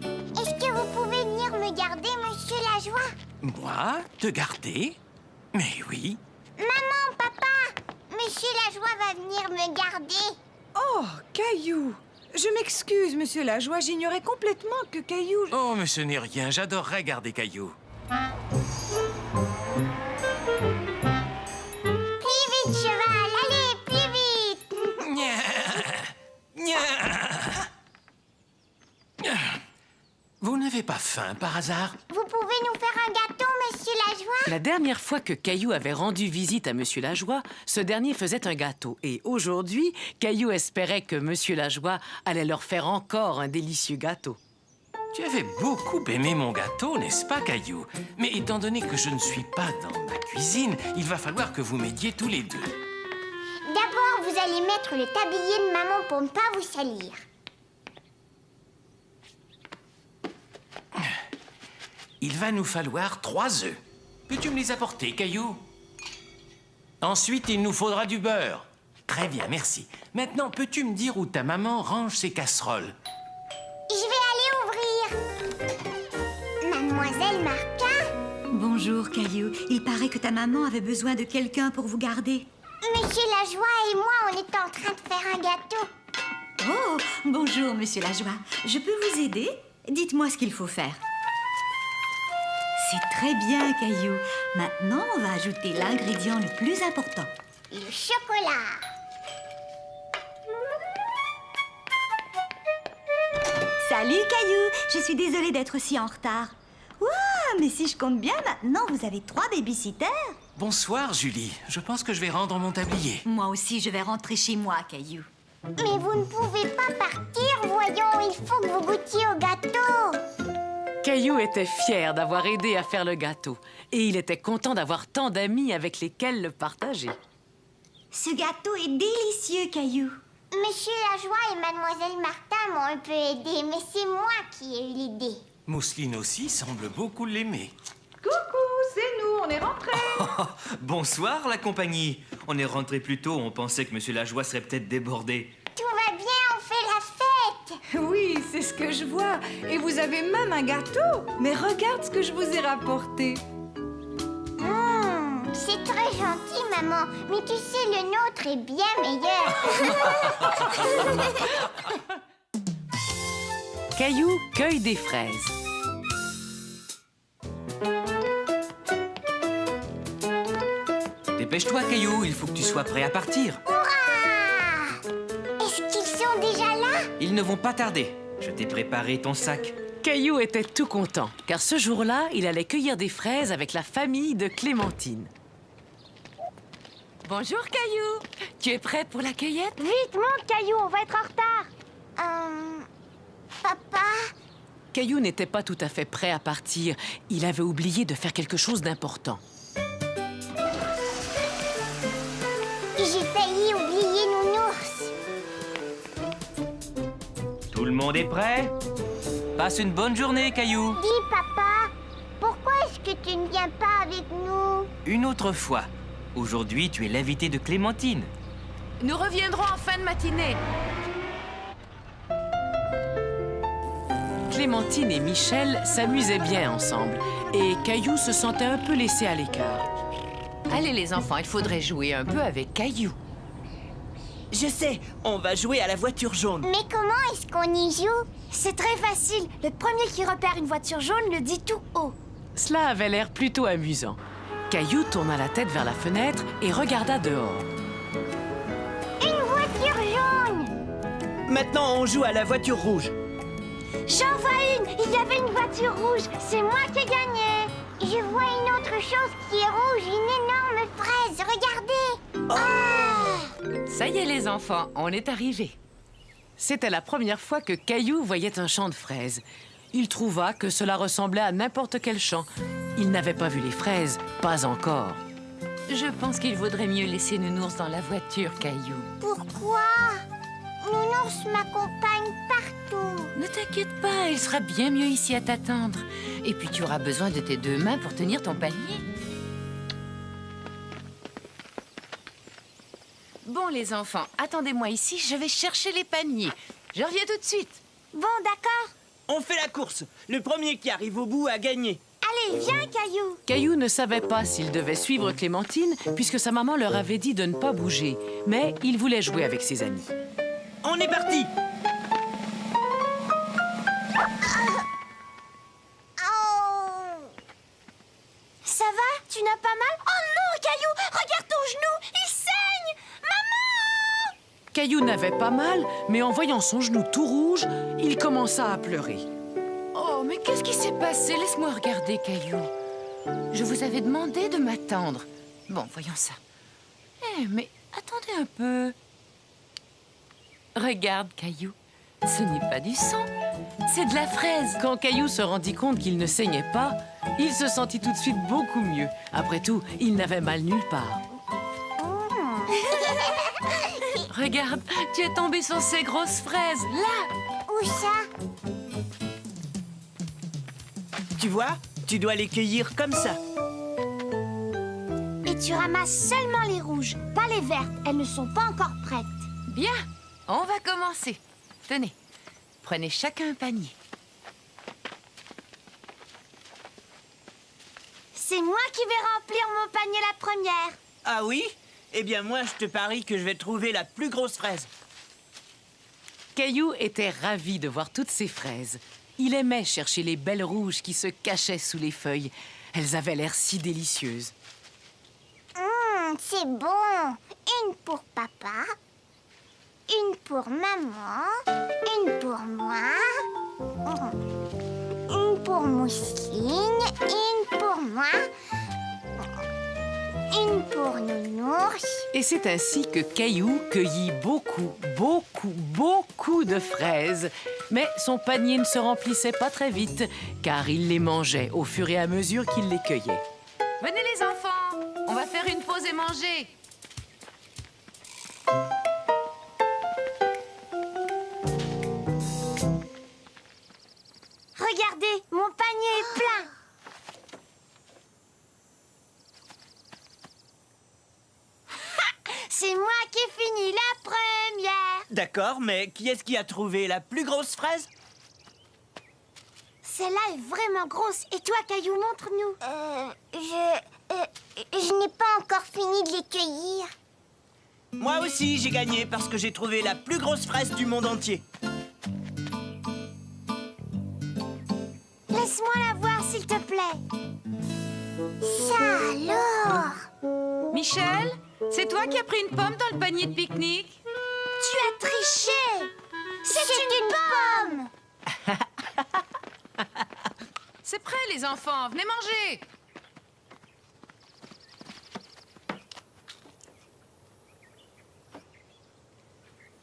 Est-ce que vous pouvez venir me garder, Monsieur Lajoie? Moi? Te garder? Mais oui. Maman, papa, Monsieur Lajoie va venir me garder. Oh, Caillou! Je m'excuse, Monsieur Lajoie, j'ignorais complètement que Caillou... Oh, mais ce n'est rien, j'adorerais garder Caillou. Plus vite, cheval, allez, plus vite! Vous n'avez pas faim par hasard? Vous pouvez nous faire un gâteau, Monsieur Lajoie? La dernière fois que Caillou avait rendu visite à Monsieur Lajoie, ce dernier faisait un gâteau. Et aujourd'hui, Caillou espérait que Monsieur Lajoie allait leur faire encore un délicieux gâteau. Tu avais beaucoup aimé mon gâteau, n'est-ce pas, Caillou? Mais étant donné que je ne suis pas dans ma cuisine, il va falloir que vous m'aidiez tous les deux. D'abord, vous allez mettre le tablier de maman pour ne pas vous salir. Il va nous falloir 3 œufs. Peux-tu me les apporter, Caillou? Ensuite, il nous faudra du beurre. Très bien, merci. Maintenant, peux-tu me dire où ta maman range ses casseroles? Je vais aller ouvrir. Mademoiselle Martin? Bonjour, Caillou. Il paraît que ta maman avait besoin de quelqu'un pour vous garder. Monsieur Lajoie et moi, on est en train de faire un gâteau. Oh, bonjour, Monsieur Lajoie. Je peux vous aider? Dites-moi ce qu'il faut faire. C'est très bien, Caillou. Maintenant, on va ajouter l'ingrédient le plus important. Le chocolat. Salut, Caillou. Je suis désolée d'être si en retard. Ouah, mais si je compte bien, maintenant, vous avez 3 babysitters. Bonsoir, Julie. Je pense que je vais rendre mon tablier. Moi aussi, je vais rentrer chez moi, Caillou. Mais vous ne pouvez pas partir, voyons. Il faut que vous goûtiez au gâteau. Caillou était fier d'avoir aidé à faire le gâteau. Et il était content d'avoir tant d'amis avec lesquels le partager. Ce gâteau est délicieux, Caillou. Monsieur Lajoie et Mademoiselle Martin m'ont un peu aidé, mais c'est moi qui ai eu l'idée. Mousseline aussi semble beaucoup l'aimer. Coucou, c'est nous, on est rentrés. Bonsoir, la compagnie. On est rentré plus tôt, on pensait que Monsieur Lajoie serait peut-être débordé. Tout va bien, on fait la fête. Oui, c'est ce que je vois. Et vous avez même un gâteau. Mais regarde ce que je vous ai rapporté. C'est très gentil, maman. Mais tu sais, le nôtre est bien meilleur. Caillou cueille des fraises. Dépêche-toi, Caillou, il faut que tu sois prêt à partir. Hurrah! Est-ce qu'ils sont déjà là? Ils ne vont pas tarder. Je t'ai préparé ton sac. Caillou était tout content, car ce jour-là, il allait cueillir des fraises avec la famille de Clémentine. Bonjour, Caillou. Tu es prêt pour la cueillette? Vite, monte, Caillou, on va être en retard. Papa? Caillou n'était pas tout à fait prêt à partir. Il avait oublié de faire quelque chose d'important. J'ai failli oublier Nounours. Tout le monde est prêt? Passe une bonne journée, Caillou. Dis, papa, pourquoi est-ce que tu ne viens pas avec nous? Une autre fois. Aujourd'hui, tu es l'invité de Clémentine. Nous reviendrons en fin de matinée. Clémentine et Michel s'amusaient bien ensemble. Et Caillou se sentait un peu laissé à l'écart. Allez, les enfants, il faudrait jouer un peu avec Caillou. Je sais, on va jouer à la voiture jaune. Mais comment est-ce qu'on y joue? C'est très facile. Le premier qui repère une voiture jaune le dit tout haut. Cela avait l'air plutôt amusant. Caillou tourna la tête vers la fenêtre et regarda dehors. Une voiture jaune! Maintenant, on joue à la voiture rouge. J'en vois une! Il y avait une voiture rouge! C'est moi qui ai gagné! Je vois une autre chose qui est rouge, une énorme fraise! Regardez! Ah! Ça y est, les enfants, on est arrivés. C'était la première fois que Caillou voyait un champ de fraises. Il trouva que cela ressemblait à n'importe quel champ. Il n'avait pas vu les fraises, pas encore. Je pense qu'il vaudrait mieux laisser Nounours dans la voiture, Caillou. Pourquoi? Nounours m'accompagne partout. Ne t'inquiète pas, il sera bien mieux ici à t'attendre. Et puis tu auras besoin de tes 2 mains pour tenir ton panier. Bon, les enfants, attendez-moi ici, je vais chercher les paniers. Je reviens tout de suite. Bon, d'accord. On fait la course. Le premier qui arrive au bout a gagné. Allez, viens, Caillou. Caillou ne savait pas s'il devait suivre Clémentine, puisque sa maman leur avait dit de ne pas bouger. Mais il voulait jouer avec ses amis. On est parti. Ça va? Tu n'as pas mal? Oh non, Caillou! Regarde ton genou! Il saigne! Maman! Caillou n'avait pas mal, mais en voyant son genou tout rouge, il commença à pleurer. Oh, mais qu'est-ce qui s'est passé? Laisse-moi regarder, Caillou. Je vous avais demandé de m'attendre. Bon, voyons ça. Eh, mais attendez un peu. Regarde, Caillou. Ce n'est pas du sang, c'est de la fraise. Quand Caillou se rendit compte qu'il ne saignait pas, il se sentit tout de suite beaucoup mieux. Après tout, il n'avait mal nulle part. Regarde, tu es tombé sur ces grosses fraises, là. Où ça? Tu vois, tu dois les cueillir comme ça. Et tu ramasses seulement les rouges, pas les vertes. Elles ne sont pas encore prêtes. Bien, on va commencer. Tenez, prenez chacun un panier. C'est moi qui vais remplir mon panier la première. Ah oui? Eh bien, moi, je te parie que je vais trouver la plus grosse fraise. Caillou était ravi de voir toutes ces fraises. Il aimait chercher les belles rouges qui se cachaient sous les feuilles. Elles avaient l'air si délicieuses. C'est bon. Une pour papa, une pour maman, une pour moi, une pour Mousseline, une pour moi, une pour Nounours. Et c'est ainsi que Caillou cueillit beaucoup de fraises. Mais son panier ne se remplissait pas très vite, car il les mangeait au fur et à mesure qu'il les cueillait. Venez les enfants, on va faire une pause et manger. Regardez, mon panier est plein. C'est moi qui ai fini la première. D'accord, mais qui est-ce qui a trouvé la plus grosse fraise? Celle-là est vraiment grosse. Et toi, Caillou, montre-nous. Je n'ai pas encore fini de les cueillir. Moi aussi, j'ai gagné parce que j'ai trouvé la plus grosse fraise du monde entier. Laisse-moi la voir, s'il te plaît. Ça alors? Michel, c'est toi qui as pris une pomme dans le panier de pique-nique? Tu as triché. C'est une pomme. C'est prêt, les enfants, venez manger.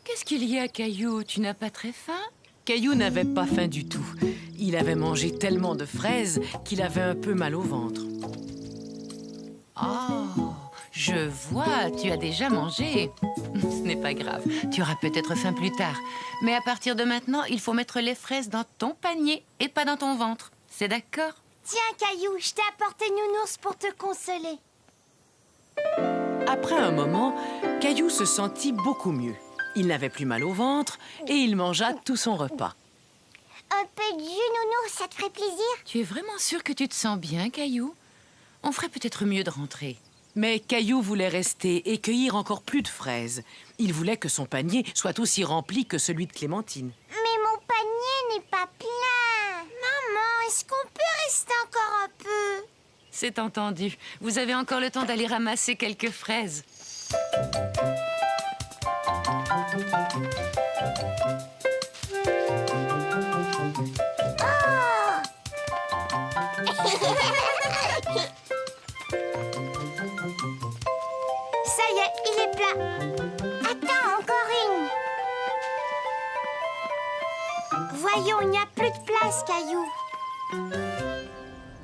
Qu'est-ce qu'il y a, Caillou? Tu n'as pas très faim? Caillou n'avait pas faim du tout. Il avait mangé tellement de fraises qu'il avait un peu mal au ventre. Oh, je vois, tu as déjà mangé. Ce n'est pas grave, tu auras peut-être faim plus tard. Mais à partir de maintenant, il faut mettre les fraises dans ton panier et pas dans ton ventre. C'est d'accord? Tiens, Caillou, je t'ai apporté Nounours pour te consoler. Après un moment, Caillou se sentit beaucoup mieux. Il n'avait plus mal au ventre et il mangea tout son repas. Un peu de jus, Nounours, ça te ferait plaisir? Tu es vraiment sûr que tu te sens bien, Caillou? On ferait peut-être mieux de rentrer. Mais Caillou voulait rester et cueillir encore plus de fraises. Il voulait que son panier soit aussi rempli que celui de Clémentine. Mais mon panier n'est pas plein. Maman, est-ce qu'on peut rester encore un peu? C'est entendu. Vous avez encore le temps d'aller ramasser quelques fraises. Ça y est, il est plein. Attends, encore une. Voyons, il n'y a plus de place, Caillou.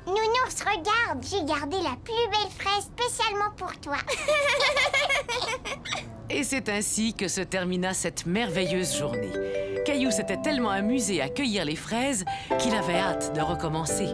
Nounours, regarde, j'ai gardé la plus belle fraise spécialement pour toi. Et c'est ainsi que se termina cette merveilleuse journée. Caillou s'était tellement amusé à cueillir les fraises qu'il avait hâte de recommencer.